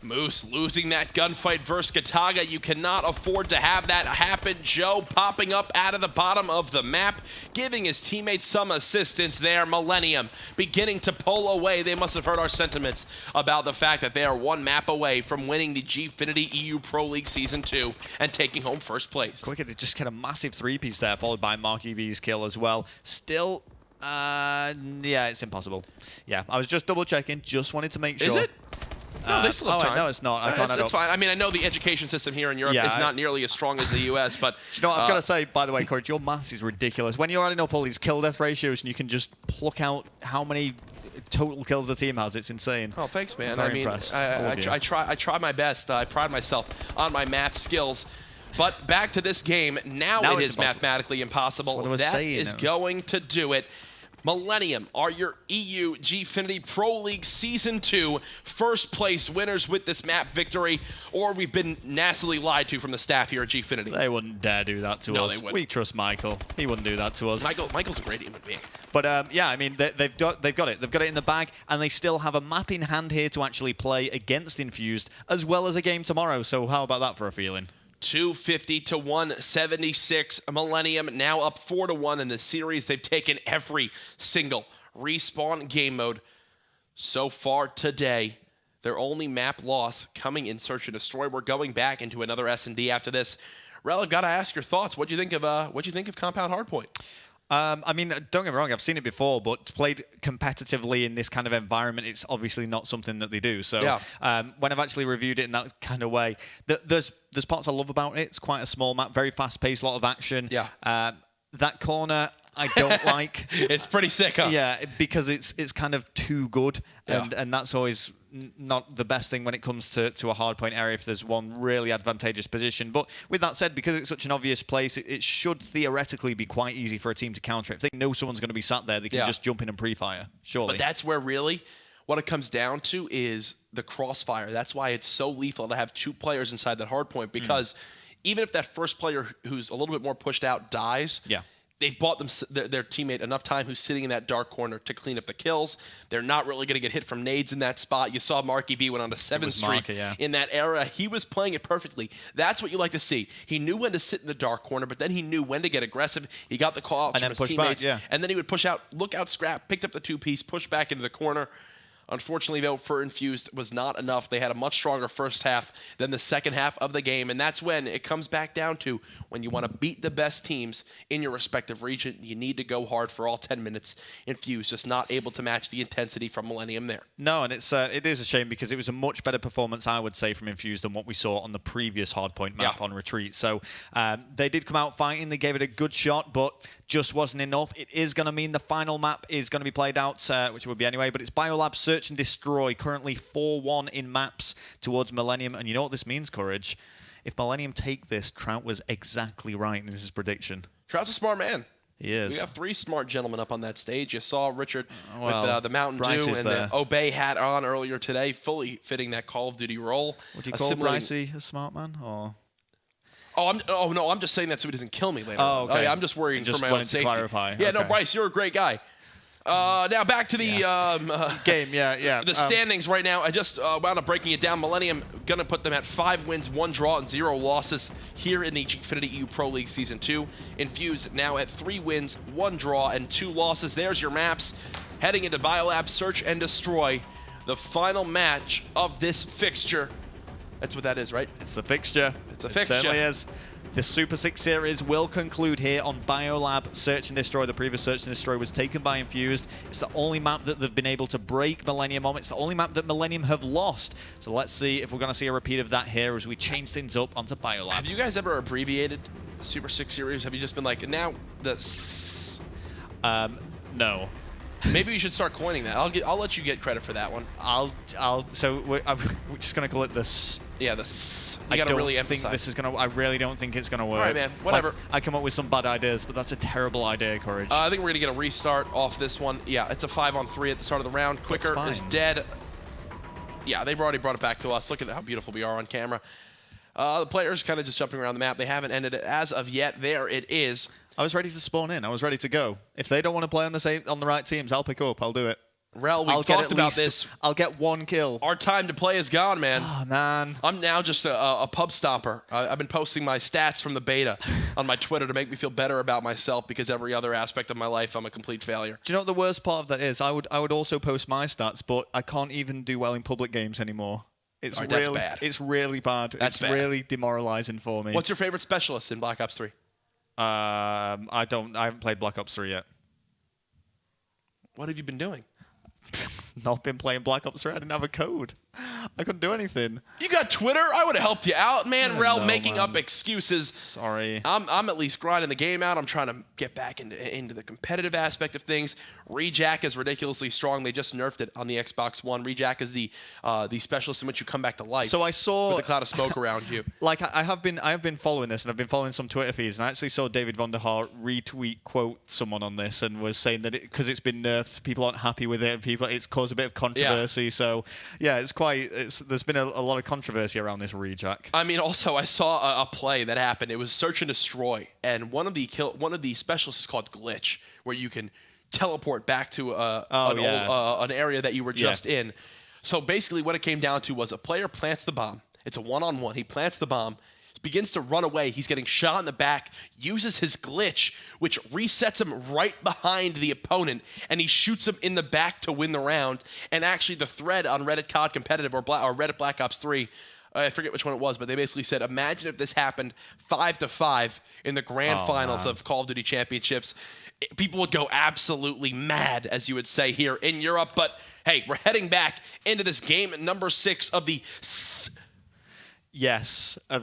Moose losing that gunfight versus Gataga. You cannot afford to have that happen. Joe popping up out of the bottom of the map, giving his teammates some assistance there. Millenium beginning to pull away. They must have heard our sentiments about the fact that they are 1 map away from winning the Gfinity EU Pro League Season 2 and taking home first place. Quicker to just get a massive 3-piece there, followed by Marky V's kill as well. Still, yeah, it's impossible. Yeah, I was just double checking, just wanted to make sure. Is it? No, they still have time. No, it's not. I can't it's fine. I mean, I know the education system here in Europe is not nearly as strong as the US, but... You know what, I've got to say, by the way, Courage, your maths is ridiculous. When you're adding up all these kill-death ratios and you can just pluck out how many total kills the team has, it's insane. Oh, thanks, man. I'm very impressed. I try my best. I pride myself on my math skills. But back to this game. Now it is mathematically impossible. That is going to do it. Millenium are your EU Gfinity Pro League Season 2 first place winners with this map victory, or we've been nastily lied to from the staff here at Gfinity. They wouldn't dare do that to us. We trust Michael. He wouldn't do that to us. Michael's a great human being. But yeah, I mean, they've got it. They've got it in the bag, and they still have a map in hand here to actually play against Infused, as well as a game tomorrow. So how about that for a feeling? 250 to 176. Millenium now up 4-1 in the series. They've taken every single respawn game mode so far today. Their only map loss coming in Search and Destroy. We're going back into another S&D after this. Rel, I've got to ask your thoughts. What do you think of Compound Hardpoint? I mean, don't get me wrong, I've seen it before, but played competitively in this kind of environment, it's obviously not something that they do. So yeah. When I've actually reviewed it in that kind of way, there's parts I love about it. It's quite a small map, very fast-paced, a lot of action. Yeah. That corner I don't like. It's pretty sick, huh? Yeah, because it's kind of too good, and that's always not the best thing when it comes to a hardpoint area if there's one really advantageous position. But with that said, because it's such an obvious place, it should theoretically be quite easy for a team to counter it. If they know someone's going to be sat there, they can just jump in and pre-fire, surely. But that's where really what it comes down to is the crossfire. That's why it's so lethal to have 2 players inside that hardpoint, because even if that first player who's a little bit more pushed out dies, They've bought their teammate enough time who's sitting in that dark corner to clean up the kills. They're not really going to get hit from nades in that spot. You saw Marky B went on to 7th streak in that era. He was playing it perfectly. That's what you like to see. He knew when to sit in the dark corner, but then he knew when to get aggressive. He got the call outs from his teammates. And then he would push out, look out, scrap, picked up the 2-piece, push back into the corner. Unfortunately, though, for Infused was not enough. They had a much stronger first half than the second half of the game, and that's when it comes back down to when you want to beat the best teams in your respective region, you need to go hard for all 10 minutes. Infused just not able to match the intensity from Millenium there. No, and it is a shame because it was a much better performance, I would say, from Infused than what we saw on the previous hardpoint map on Retreat. So they did come out fighting. They gave it a good shot, but just wasn't enough. It is going to mean the final map is going to be played out, which it would be anyway, but it's Biolab Search and Destroy, currently 4-1 in maps towards Millenium. And you know what this means, Courage? If Millenium take this, Trout was exactly right in his prediction. Trout's a smart man. He is. We have 3 smart gentlemen up on that stage. You saw Richard well, with the Mountain Bryce Dew and there. the Obey hat on earlier today, fully fitting that Call of Duty role. Would you call Brycey a smart man? Or... Oh, no, I'm just saying that so he doesn't kill me later on. Okay. Yeah, I'm just worrying for my own safety. Clarify. Yeah, okay. no, Bryce, you're a great guy. Now back to the game, the standings right now. I just wound up breaking it down. Millenium gonna put them at 5 wins, 1 draw, and 0 losses here in the Gfinity EU Pro League Season 2. Infused now at 3 wins, 1 draw, and 2 losses. There's your maps. Heading into Biolab Search and Destroy, the final match of this fixture. That's what that is, right? It's the fixture. It's a fixture. It certainly is. The Super 6 series will conclude here on Biolab Search and Destroy. The previous Search and Destroy was taken by Infused. It's the only map that they've been able to break Millenium on. It's the only map that Millenium have lost. So let's see if we're going to see a repeat of that here as we change things up onto Biolab. Have you guys ever abbreviated the Super 6 series? Have you just been like, now the No. Maybe we should start coining that. I'll let you get credit for that one. So we're just going to call it the Yeah, the You gotta really emphasize. think this is gonna. I really don't think it's gonna work. All right, man. Whatever. Like, I come up with some bad ideas, but that's a terrible idea, Courage. I think we're gonna get a restart off this one. Yeah, it's a 5-on-3 at the start of the round. Quicker is dead. Yeah, they've already brought it back to us. Look at how beautiful we are on camera. The players kind of just jumping around the map. They haven't ended it as of yet. There it is. I was ready to spawn in. I was ready to go. If they don't want to play on the right teams, I'll pick up. I'll do it. Rel, we've talked about this. I'll get 1 kill. Our time to play is gone, man. Oh, man. I'm now just a pub stomper. I've been posting my stats from the beta on my Twitter to make me feel better about myself because every other aspect of my life, I'm a complete failure. Do you know what the worst part of that is? I would also post my stats, but I can't even do well in public games anymore. It's right, really that's bad. It's really bad. That's bad. Really demoralizing for me. What's your favorite specialist in Black Ops 3? I haven't played Black Ops 3 yet. What have you been doing? Not been playing Black Ops 3. I didn't have a code. I couldn't do anything. You got Twitter? I would have helped you out, man. Rel making up excuses. Sorry. I'm at least grinding the game out. I'm trying to get back into the competitive aspect of things. Rejack is ridiculously strong. They just nerfed it on the Xbox One. Rejack is the specialist in which you come back to life. So I saw with a cloud of smoke around you. Like I have been following this, and I've been following some Twitter feeds, and I actually saw David Vonderhaar retweet quote someone on this, and was saying that because it's been nerfed, people aren't happy with it, and it's caused a bit of controversy. Yeah. So yeah, there's been a lot of controversy around this Rejack. I mean, also I saw a play that happened. It was Search and Destroy, and one of the specialists is called Glitch, where you can teleport back to an area that you were just in. So basically what it came down to was a player plants the bomb. It's a one-on-one. He plants the bomb, begins to run away. He's getting shot in the back, uses his glitch, which resets him right behind the opponent, and he shoots him in the back to win the round. And actually the thread on Reddit COD Competitive or Reddit Black Ops 3, I forget which one it was, but they basically said, imagine if this happened 5-5 in the grand finals of Call of Duty Championships. People would go absolutely mad, as you would say here in Europe. But hey, we're heading back into this game at number 6 of the. Yes, we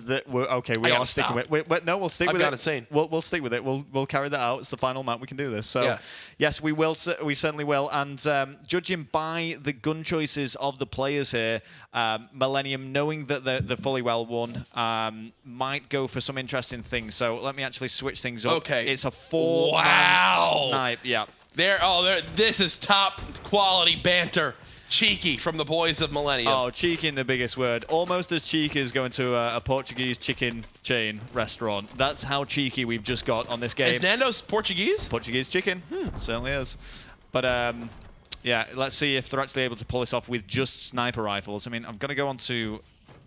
are sticking with it. No, we'll stick with it. I've gone insane. We'll stick with it. We'll carry that out. It's the final map. We can do this. So yes, we will. We certainly will. And judging by the gun choices of the players here, Millenium, knowing that they're fully well won, might go for some interesting things. So let me actually switch things up. Okay. It's a 4-man snipe. Yeah. This is top quality banter. Cheeky from the boys of Millennium. Oh, cheeky in the biggest word. Almost as cheeky as going to a Portuguese chicken chain restaurant. That's how cheeky we've just got on this game. Is Nando's Portuguese? Portuguese chicken. It certainly is. But yeah, let's see if they're actually able to pull this off with just sniper rifles. I mean, I'm going to go on to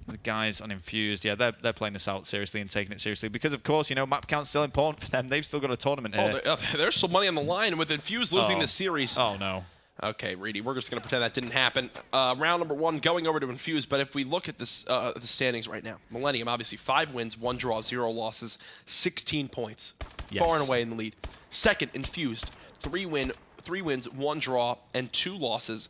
the guys on Infused. Yeah, they're playing this out seriously and taking it seriously because, of course, you know, map count's still important for them. They've still got a tournament here. There's some money on the line with Infused losing this series. Oh, no. Okay, Reedy, we're just going to pretend that didn't happen. Round number 1 going over to Infused, but if we look at this, the standings right now, Millennium obviously 5 wins, 1 draw, 0 losses, 16 points. Yes. Far and away in the lead. Second, Infused, 3 wins, 1 draw, and 2 losses.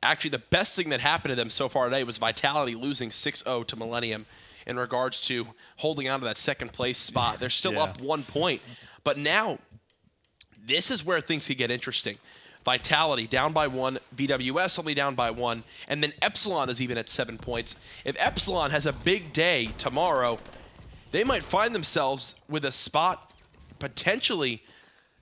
Actually, the best thing that happened to them so far today was Vitality losing 6-0 to Millennium in regards to holding on to that second place spot. They're still up 1 point. But now, this is where things could get interesting. Vitality down by 1, VWS only down by 1, and then Epsilon is even at 7 points. If Epsilon has a big day tomorrow, they might find themselves with a spot potentially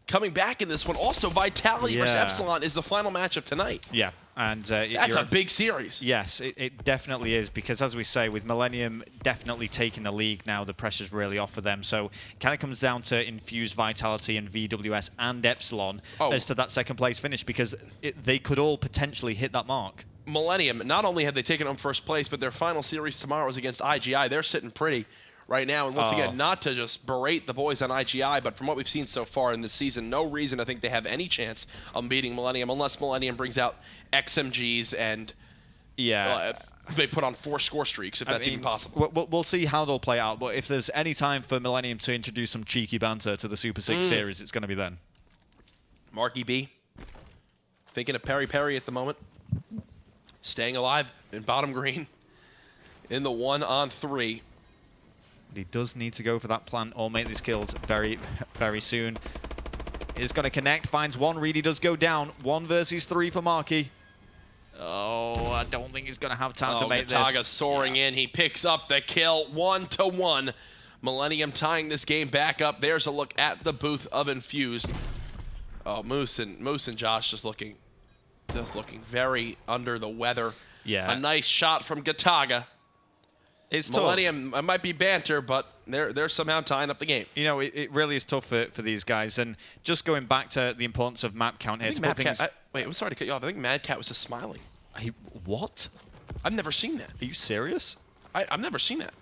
coming back in this one. Also, Vitality versus Epsilon is the final match of tonight. Yeah. And that's a big series. Yes, it definitely is, because as we say, with Millennium definitely taking the league now, the pressure's really off for them. So it kind of comes down to Infused, Vitality, and VWS and Epsilon as to that second place finish, because they could all potentially hit that mark. Millennium, not only have they taken home first place, but their final series tomorrow is against IGI. They're sitting pretty right now. And once again, not to just berate the boys on IGI, but from what we've seen so far in this season, no reason I think they have any chance of beating Millennium unless Millennium brings out XMGs and they put on 4 score streaks, if that's even possible. We'll see how they'll play out, but if there's any time for Millennium to introduce some cheeky banter to the Super 6 series, it's going to be then. Marky B, thinking of Perry Perry at the moment. Staying alive in bottom green in the 1-on-3. He does need to go for that plant or make these kills very, very soon. He's going to connect, finds 1. Reedy does go down. 1 versus 3 for Marky. Oh, I don't think he's going to have time to make Gataga this. soaring in. He picks up the kill, 1-1. Millennium tying this game back up. There's a look at the booth of Infused. Oh, Moose and Josh just looking very under the weather. Yeah. A nice shot from Gataga. It's Millennium, tough. it might be banter, but they're somehow tying up the game. You know, it really is tough for these guys. And just going back to the importance of map count here. Wait, I'm sorry to cut you off. I think Mad Cat was just smiling. What? I've never seen that. Are you serious? I've never seen that.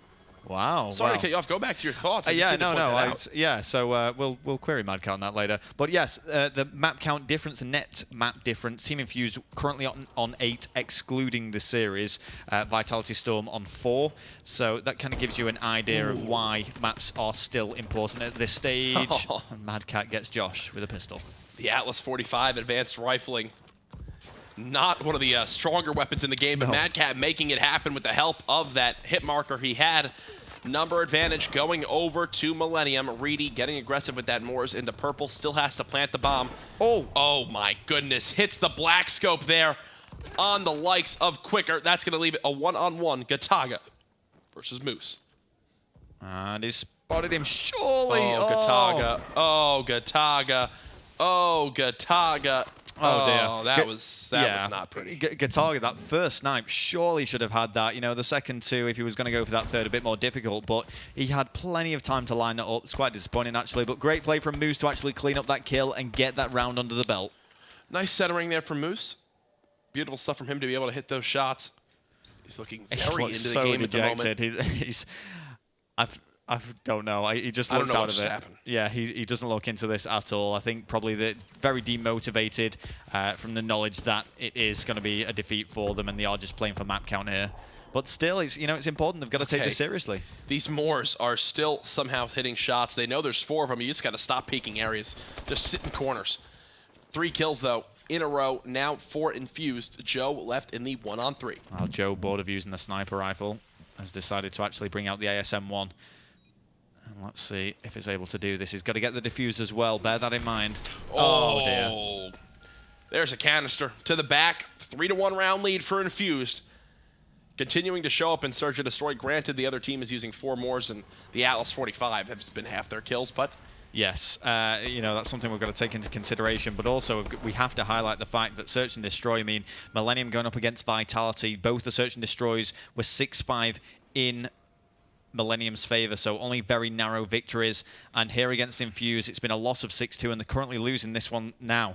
Wow. Sorry to cut you off. Go back to your thoughts. So we'll query map count on that later. But yes, the map count difference, the net map difference. Team Infused currently on 8, excluding the series. Vitality Storm on 4. So that kind of gives you an idea of why maps are still important at this stage. And Mad Cat gets Josh with a pistol. The Atlas 45 advanced rifling. Not one of the stronger weapons in the game, but Mad Cat making it happen with the help of that hit marker he had. Number advantage going over to Millennium. Reedy getting aggressive with that Moors into purple. Still has to plant the bomb. Oh my goodness. Hits the black scope there on the likes of Quicker. That's going to leave it a 1-on-1 Gataga versus Moose. And he spotted him surely. Gataga. Oh, Gataga. Oh, Gataga. Oh dear. That was not pretty. Gataga, that first snipe surely should have had that. You know, the second 2, if he was going to go for that third, a bit more difficult, but he had plenty of time to line that up. It's quite disappointing, actually, but great play from Moose to actually clean up that kill and get that round under the belt. Nice centering there from Moose. Beautiful stuff from him to be able to hit those shots. He's looking very into the game dejected. at the moment. I don't know. He just looks out of it. Yeah, he doesn't look into this at all. I think probably very demotivated from the knowledge that it is going to be a defeat for them, and they are just playing for map count here. But still, it's important. They've got to take this seriously. These Moors are still somehow hitting shots. They know there's 4 of them. You just got to stop peeking areas. Just sit in corners. 3 kills, though, in a row. Now 4 Infused. Joe left in the 1-on-3. Well, Joe, bored of using the sniper rifle, has decided to actually bring out the ASM-1. And let's see if he's able to do this. He's got to get the defuse as well. Bear that in mind. Oh dear. There's a canister to the back. 3-1 round lead for Infused. Continuing to show up in Search and Destroy. Granted, the other team is using 4 Moors, and the Atlas 45 has been half their kills, but Yes, you know, that's something we've got to take into consideration, but also we have to highlight the fact that Search and Destroy, I mean, Millenium going up against Vitality, both the Search and Destroys were 6-5 in Millennium's favor, so only very narrow victories, and here against Infused, it's been a loss of 6-2, and they're currently losing this one now.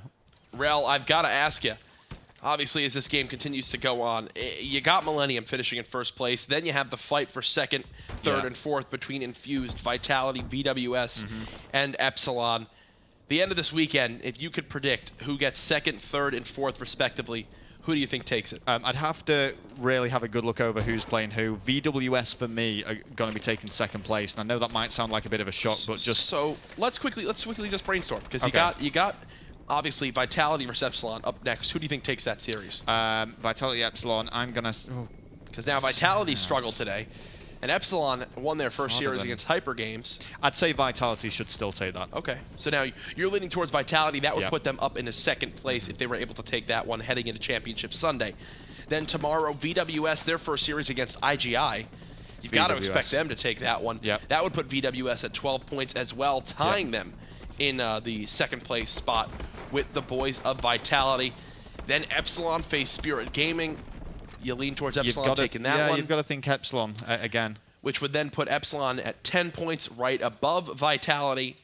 Rel, I've got to ask you, obviously, as this game continues to go on, you got Millenium finishing in first place. Then you have the fight for second, third, and fourth between Infused, Vitality, VWS, and Epsilon. The end of this weekend, if you could predict who gets second, third, and fourth, respectively, who do you think takes it? I'd have to really have a good look over who's playing who. VWS, for me, are going to be taking second place. And I know that might sound like a bit of a shock, but just... So let's quickly just brainstorm, because you got obviously Vitality versus Epsilon up next. Who do you think takes that series? Vitality, Epsilon, I'm going to... Because now Vitality struggled today, and Epsilon won their first series against Hyper Games. I'd say Vitality should still take that. Okay, so now you're leaning towards Vitality. That would put them up into second place if they were able to take that one heading into Championship Sunday. Then tomorrow, VWS, their first series against IGI. You've got to expect them to take that one. That would put VWS at 12 points as well, tying them in the second place spot with the boys of Vitality. Then Epsilon face Spirit Gaming. You lean towards Epsilon taking that one. Yeah, you've got to think Epsilon again. Which would then put Epsilon at 10 points right above Vitality.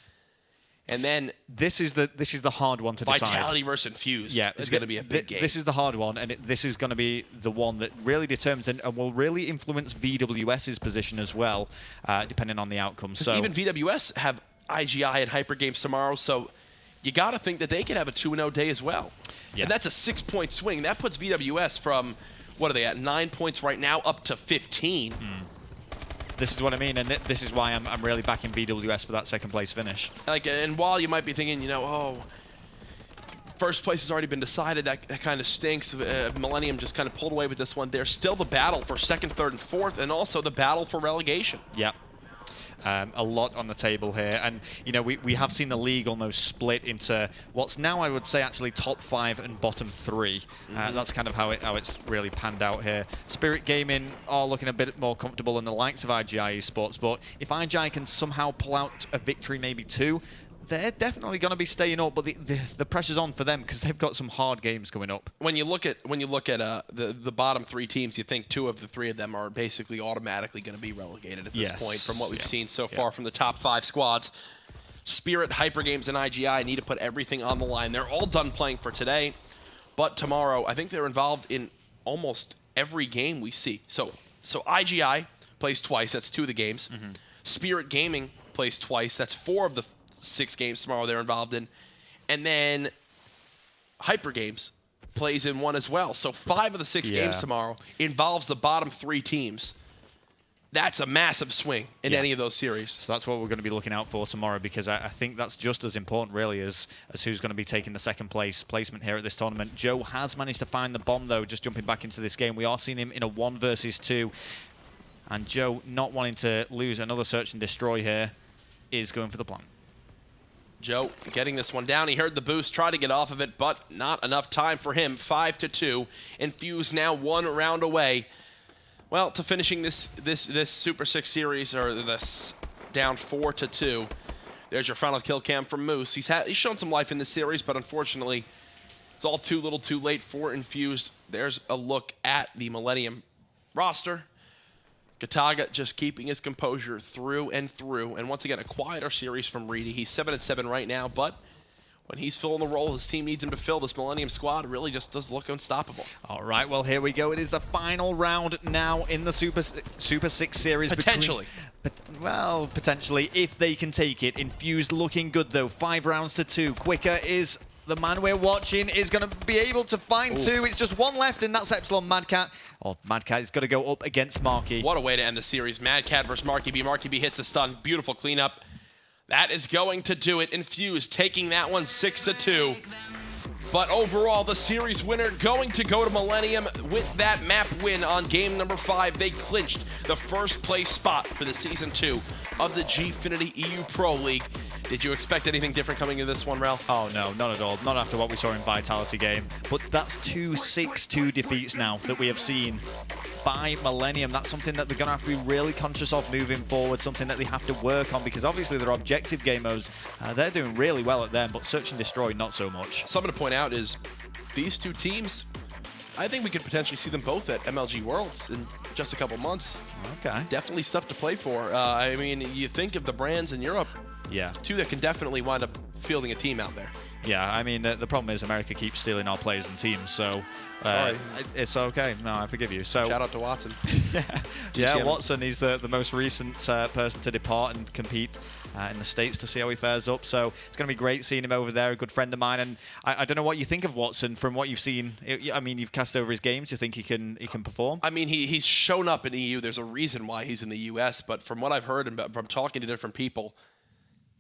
And then this is the hard one to decide. Vitality versus Infused is going to be a big game. This is the hard one, and this is going to be the one that really determines and will really influence VWS's position as well, depending on the outcome. So even VWS have IGI and Hyper Games tomorrow, so you got to think that they could have a 2-0 day as well. And that's a 6-point swing. That puts VWS from, what are they at, 9 points right now, up to 15. This is what I mean, and this is why I'm really backing VWS for that second place finish. And while you might be thinking, you know, oh, first place has already been decided, that kind of stinks. Millenium just kind of pulled away with this one. There's still the battle for second, third, and fourth, and also the battle for relegation. Yep. A lot on the table here, and you know we have seen the league almost split into what's now, I would say, actually top 5 and bottom 3. That's kind of how it's really panned out here. Spirit Gaming are looking a bit more comfortable than the likes of IGI Esports, but if IGI can somehow pull out a victory, maybe 2, they're definitely going to be staying up, but the pressure's on for them because they've got some hard games coming up. When you look at the bottom 3 teams, you think 2 of the 3 of them are basically automatically going to be relegated at this point from what we've seen so far from the top 5 squads. Spirit, Hyper Games, and IGI need to put everything on the line. They're all done playing for today, but tomorrow I think they're involved in almost every game we see. So IGI plays twice. That's 2 of the games. Spirit Gaming plays twice. That's 4 of the 6 games tomorrow they're involved in. And then Hyper Games plays in 1 as well. So 5 of the 6 games tomorrow involves the bottom 3 teams. That's a massive swing in any of those series. So that's what we're going to be looking out for tomorrow, because I think that's just as important, really, as who's going to be taking the second place placement here at this tournament. Joe has managed to find the bomb, though, just jumping back into this game. We are seeing him in a 1 versus 2. And Joe, not wanting to lose another Search and Destroy here, is going for the plant. Joe getting this one down. He heard the boost, tried to get off of it, but not enough time for him. 5-2. Infused now 1 round away. Well, to finishing this Super 6 series, or this down 4-2. There's your final kill cam from Moose. He's shown some life in this series, but unfortunately, it's all too little too late for Infused. There's a look at the Millenium roster. Kataga just keeping his composure through and through. And once again, a quieter series from Reedy. He's 7-7 right now, but when he's filling the role his team needs him to fill, this Millenium squad really just does look unstoppable. All right, well, here we go. It is the final round now in the Super 6 series. Potentially. Well, potentially, if they can take it. Infused looking good, though. 5 rounds to 2. Quicker is the man we're watching, is going to be able to find 2. It's just 1 left, and that's Epsilon Madcat. Oh, Madcat is going to go up against Marky. What a way to end the series. Madcat versus Marky B. Marky B hits the stun. Beautiful cleanup. That is going to do it. Infused taking that one 6-2. But overall, the series winner going to go to Millenium with that map win on game number 5. They clinched the first place spot for the Season 2 of the Gfinity EU Pro League. Did you expect anything different coming into this one, Ralph? Oh, no, not at all. Not after what we saw in Vitality game. But that's 2 6-2 defeats now that we have seen by Millenium. That's something that they're going to have to be really conscious of moving forward, something that they have to work on, because obviously their objective game modes, they're doing really well at them, but Search and Destroy, not so much. Something to point out is these two teams, I think we could potentially see them both at MLG Worlds in just a couple months. Okay. Definitely stuff to play for. I mean, you think of the brands in Europe, Yeah. two that can definitely wind up fielding a team out there. Yeah, I mean, the problem is America keeps stealing our players and teams, so it's okay. No, I forgive you. So shout out to Watson. Yeah, Watson, he's the most recent person to depart and compete in the States to see how he fares up. So it's going to be great seeing him over there, a good friend of mine. And I don't know what you think of Watson from what you've seen. I mean, you've cast over his games. Do you think he can perform? I mean, he's shown up in EU. There's a reason why he's in the US, but from what I've heard and from talking to different people,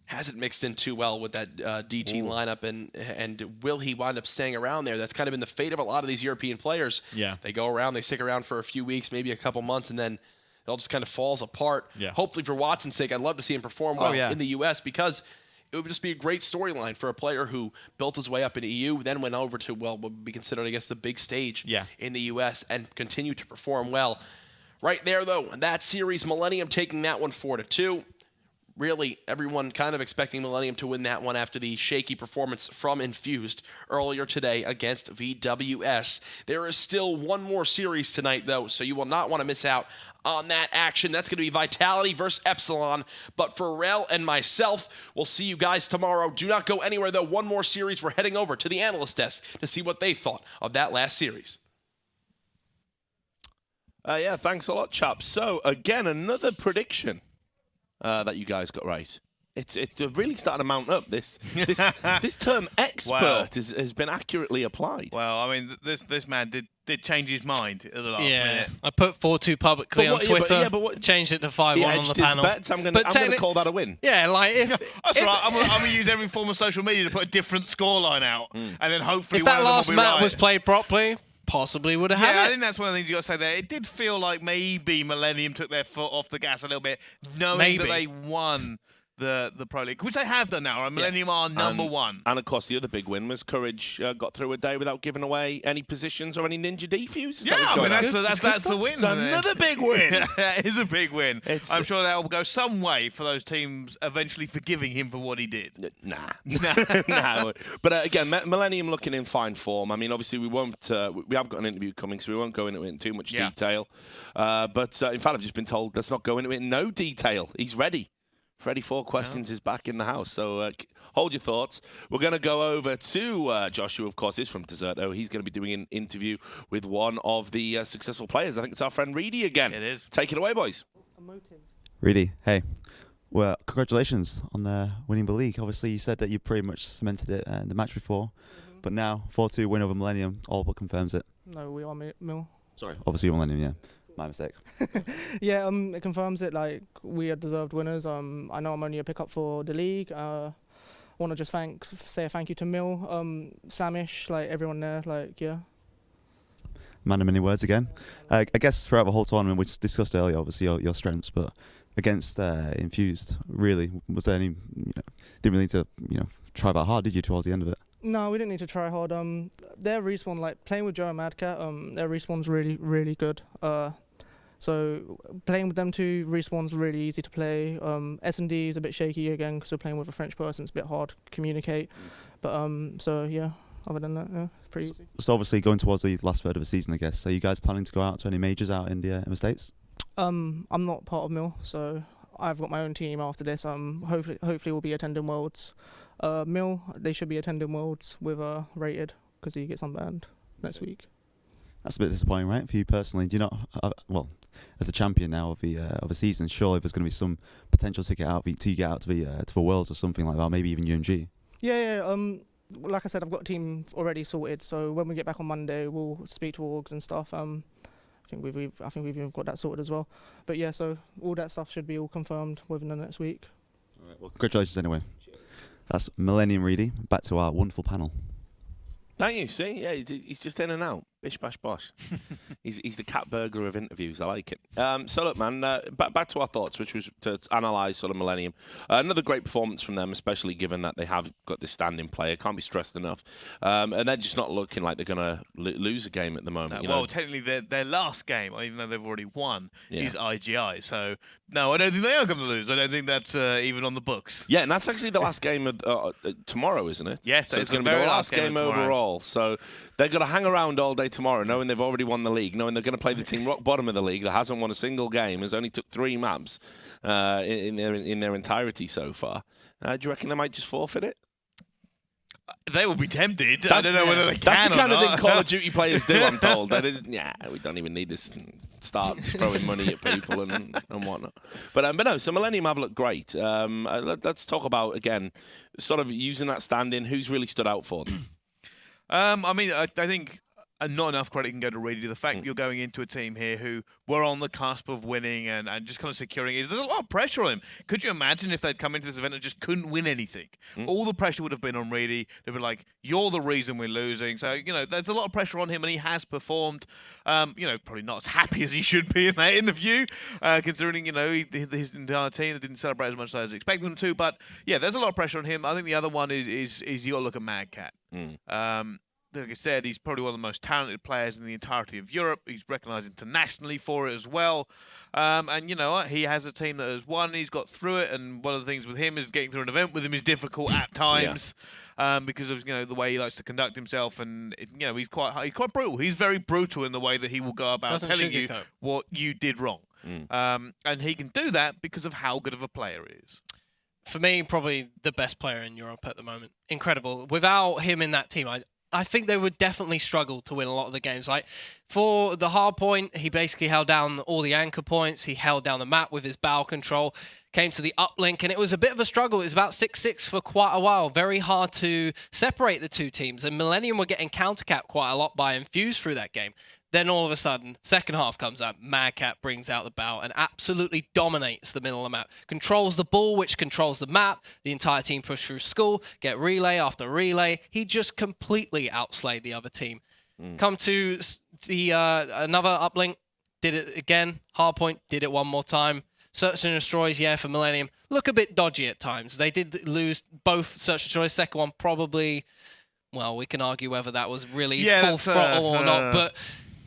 hasn't mixed in too well with that DT lineup, and will he wind up staying around there? That's kind of been the fate of a lot of these European players. Yeah. They go around, they stick around for a few weeks, maybe a couple months, and then it all just kind of falls apart. Yeah. Hopefully for Watson's sake, I'd love to see him perform well in the US, because it would just be a great storyline for a player who built his way up in EU, then went over to, well, what would be considered, I guess, the big stage in the US, and continued to perform well. Right there, though, that series, Millenium taking that one 4-2. Really, everyone kind of expecting Millenium to win that one after the shaky performance from Infused earlier today against VWS. There is still one more series tonight, though, so you will not want to miss out on that action. That's going to be Vitality versus Epsilon. But for Rel and myself, we'll see you guys tomorrow. Do not go anywhere, though. One more series. We're heading over to the analyst desk to see what they thought of that last series. Yeah, thanks a lot, chaps. So, again, another prediction that you guys got right. It's really starting to mount up. This term expert has been accurately applied. Well, I mean, this man did change his mind at the last minute. I put 4-2 publicly on Twitter. But changed it to 5-1 on the panel. Bets. I'm gonna call that a win. Yeah, like if that's right. I'm gonna use every form of social media to put a different scoreline out, and then hopefully if one that of them last will be map right. was played properly, possibly would have had it. I think that's one of the things you got to say there. It did feel like maybe Millenium took their foot off the gas a little bit, knowing that they won the Pro League, which they have done now. Right? Millenium are number one. And of course, the other big win was Courage got through a day without giving away any positions or any ninja defuses. Yeah, I mean, that's a win. It's another big win. It is a big win. I'm sure that will go some way for those teams eventually forgiving him for what he did. Nah. Nah. But again, Millenium looking in fine form. I mean, obviously we won't. We have got an interview coming, so we won't go into it in too much detail. But in fact, I've just been told let's not go into it in no detail. He's ready. Freddy 4 Questions is back in the house, so hold your thoughts. We're going to go over to Joshua, of course, is from Deserto. He's going to be doing an interview with one of the successful players. I think it's our friend Reedy again. It is. Take it away, boys. Reedy, hey. Well, congratulations on winning the league. Obviously, you said that you pretty much cemented it in the match before, but now 4-2 win over Millenium all but confirms it. No, we are Mill. Sorry. Obviously, Millenium, yeah. My mistake. Yeah, it confirms it. Like, we are deserved winners. I know I'm only a pickup for the league. I want to just say a thank you to Mill, Samish, like everyone there. Like, yeah. Man of many words again. I guess throughout the whole tournament, we discussed earlier, obviously your strengths, but against Infused, really, was there any? Didn't really need to try that hard, did you, towards the end of it? No, we didn't need to try hard. Their respawn, like playing with Joe and Madcat, their respawn's really, really good. So playing with them two, respawn's really easy to play. S&D is a bit shaky again because we're playing with a French person. It's a bit hard to communicate. But so yeah, other than that, yeah, it's pretty easy. So obviously going towards the last third of the season, I guess. Are you guys planning to go out to any majors out in the States? I'm not part of Mill, so I've got my own team after this. Hopefully we'll be attending Worlds. Mill, they should be attending Worlds with Rated because he gets unbanned next week. That's a bit disappointing, right, for you personally? Do you not? Well, as a champion now of the season, surely there's going to be some potential to get out to the Worlds or something like that, maybe even UMG. Yeah. Like I said, I've got a team already sorted. So when we get back on Monday, we'll speak to orgs and stuff. I think we've even got that sorted as well. But yeah, so all that stuff should be all confirmed within the next week. All right. Well, congratulations anyway. That's Millenium Reedy. Back to our wonderful panel. Thank you. See, yeah, he's just in and out. Bish bash bosh. He's the cat burglar of interviews. I like it. So look, man, back to our thoughts, which was to analyse sort of Millenium. Another great performance from them, especially given that they have got this standing player. Can't be stressed enough. And they're just not looking like they're going to lose a game at the moment. You well, know? technically, their last game, even though they've already won, is IGI. So, no, I don't think they are going to lose. I don't think that's even on the books. Yeah, and that's actually the last game of tomorrow, isn't it? Yes, so it's going to be the last game overall. So they're going to hang around all day tomorrow, knowing they've already won the league, knowing they're going to play the team rock bottom of the league that hasn't won a single game, has only took 3 maps in their entirety so far. Do you reckon they might just forfeit it? They will be tempted. I don't know whether they can. That's the kind or of not. thing Call of Duty players do, I'm told. We don't even need this. Start throwing money at people and whatnot. But no, so Millenium have looked great. Let's talk about, again, sort of using that stand-in. Who's really stood out for them? I mean, I think not enough credit can go to Reedy. The fact that you're going into a team here who were on the cusp of winning and just kind of securing it. There's a lot of pressure on him. Could you imagine if they'd come into this event and just couldn't win anything? All the pressure would have been on Reedy. They'd be like, you're the reason we're losing. So, there's a lot of pressure on him, and he has performed, probably not as happy as he should be in that interview, considering, his entire team didn't celebrate as much as I was expecting them to. But, yeah, there's a lot of pressure on him. I think the other one is you got to look at Mad Cat. Like I said, he's probably one of the most talented players in the entirety of Europe. He's recognised internationally for it as well. And you know what? He has a team that has won. He's got through it. And one of the things with him is getting through an event with him is difficult at times because of the way he likes to conduct himself. And he's quite brutal. He's very brutal in the way that he will go about telling you what you did wrong. And he can do that because of how good of a player he is. For me, probably the best player in Europe at the moment. Incredible. Without him in that team, I think they would definitely struggle to win a lot of the games. Like, for the hard point, he basically held down all the anchor points. He held down the map with his bow control, came to the uplink, and it was a bit of a struggle. It was about 6-6 for quite a while. Very hard to separate the two teams. And Millenium were getting countercapped quite a lot by Infused through that game. Then all of a sudden, second half comes out, Mad Cat brings out the bow and absolutely dominates the middle of the map. Controls the ball, which controls the map. The entire team push through school, get relay after relay. He just completely outslayed the other team. Come to the another uplink, did it again. Hardpoint, did it one more time. Search and Destroys, for Millenium, look a bit dodgy at times. They did lose both Search and Destroys. Second one probably, well, we can argue whether that was really full throttle or not, but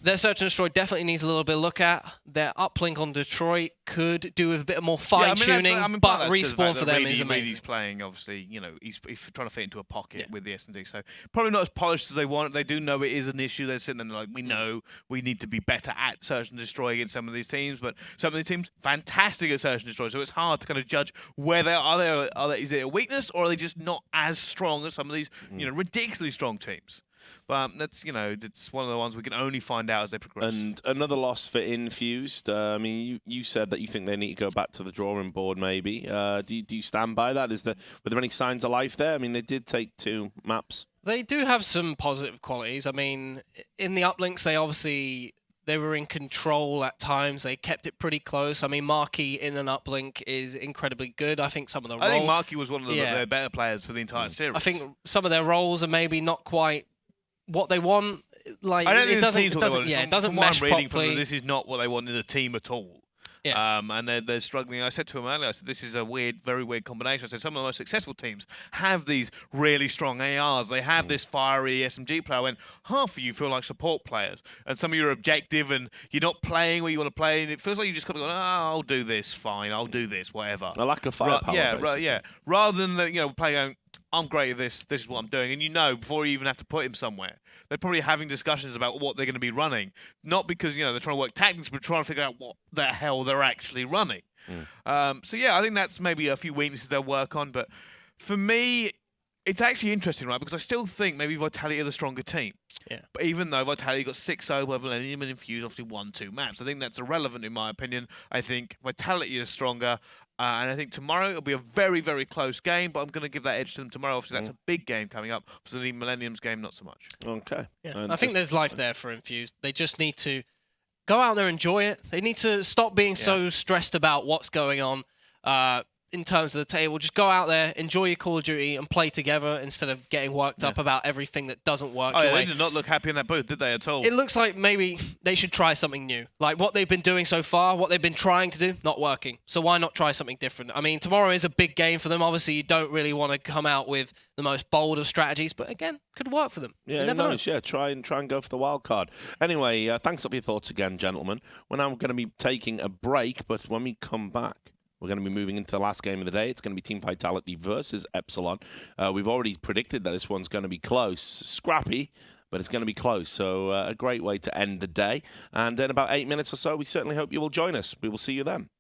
their Search and Destroy definitely needs a little bit of look at. Their uplink on Detroit could do with a bit more fine-tuning, but Respawn for them is amazing. He's playing, obviously, he's trying to fit into a pocket with the S&D, so probably not as polished as they want. They do know it is an issue. They're sitting there like, we know we need to be better at Search and Destroy against some of these teams, but some of these teams, fantastic at Search and Destroy, so it's hard to kind of judge where they are. Is it a weakness, or are they just not as strong as some of these, ridiculously strong teams? But that's, it's one of the ones we can only find out as they progress. And another loss for Infused. I mean, you said that you think they need to go back to the drawing board, maybe. Do you stand by that? Were there any signs of life there? I mean, they did take 2 maps. They do have some positive qualities. I mean, in the uplinks, they were in control at times. They kept it pretty close. I mean, Marky in an uplink is incredibly good. I think some of the roles... I think Marky was one of their better players for the entire series. I think some of their roles are maybe not quite what they want. Like, I don't think it doesn't mesh properly. This is not what they want in a team at all. Yeah. And they're struggling. I said to him earlier, I said, this is a very weird combination. I said, some of the most successful teams have these really strong ARs. They have this fiery SMG player when half of you feel like support players. And some of you are objective and you're not playing where you want to play. And it feels like you just kind of go, I'll do this, fine. I'll do this, whatever. A lack of firepower. Rather than, play going, I'm great at this is what I'm doing. And before you even have to put him somewhere, they're probably having discussions about what they're going to be running. Not because, they're trying to work tactics, but trying to figure out what the hell they're actually running. I think that's maybe a few weaknesses they'll work on. But for me, it's actually interesting, right? Because I still think maybe Vitality are the stronger team. Yeah. But even though Vitality got 6-0, where Millenium and Infused obviously won 2 maps, I think that's irrelevant in my opinion. I think Vitality is stronger. And I think tomorrow it'll be a very, very close game, but I'm going to give that edge to them tomorrow. Obviously, that's a big game coming up. Obviously, Millenium's game, not so much. Okay. Yeah. I think there's life there for Infused. They just need to go out there and enjoy it. They need to stop being so stressed about what's going on. in terms of the table. Just go out there, enjoy your Call of Duty, and play together instead of getting worked up about everything that doesn't work. Oh, your yeah, way. they did not look happy in that booth, did they, at all? It looks like maybe they should try something new. Like what they've been doing so far, what they've been trying to do, not working. So why not try something different? I mean, tomorrow is a big game for them. Obviously, you don't really want to come out with the most bold of strategies, but again, could work for them. Yeah, you never know. yeah, try and go for the wild card. Anyway, thanks for your thoughts again, gentlemen. We're now going to be taking a break, but when we come back, we're going to be moving into the last game of the day. It's going to be Team Vitality versus Epsilon. We've already predicted that this one's going to be close. Scrappy, but it's going to be close. So a great way to end the day. And in about 8 minutes or so, we certainly hope you will join us. We will see you then.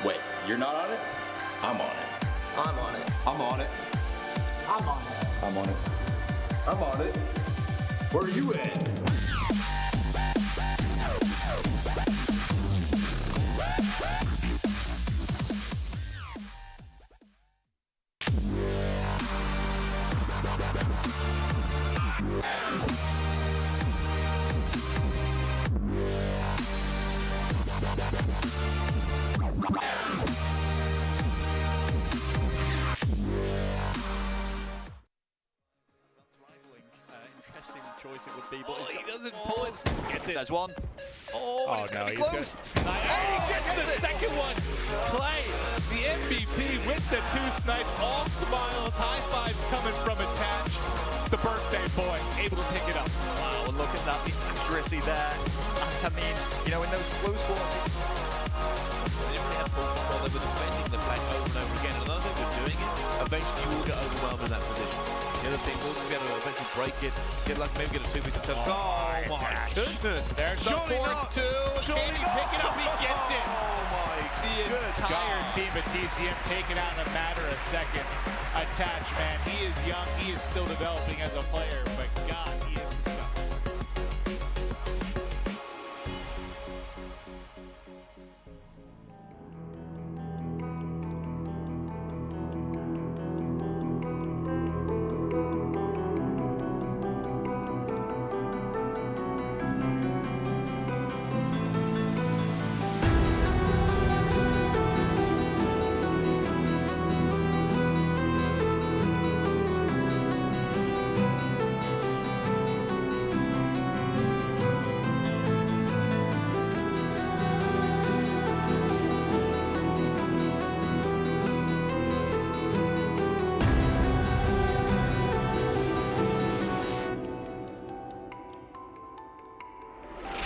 Wait, you're not on it? I'm on it. I'm on it. I'm on it. I'm on it. I'm on it. I'm on it. Where are you at? Interesting choice it would be, but he doesn't pull it. Gets it. There's one. Oh, it's no, going to be he's close. He gets the second one. Clay, the MVP with the 2 snipes, all smiles, high fives coming from attached. The birthday boy able to pick it up. Wow, and look at that, the accuracy there. And I mean, you know, in those close quarters. They didn't really have full control. They were defending the flank over and over again. And another thing with doing it, eventually you will get overwhelmed in that position. The other thing, we'll be able to eventually break it, get like maybe get a 2-piece of touch. Oh my goodness. There's the 4-2. Can he pick it up? He gets it. Oh my The entire team at TCM taken out in a matter of seconds. Attach, man, he is young. He is still developing as a player, but God, he is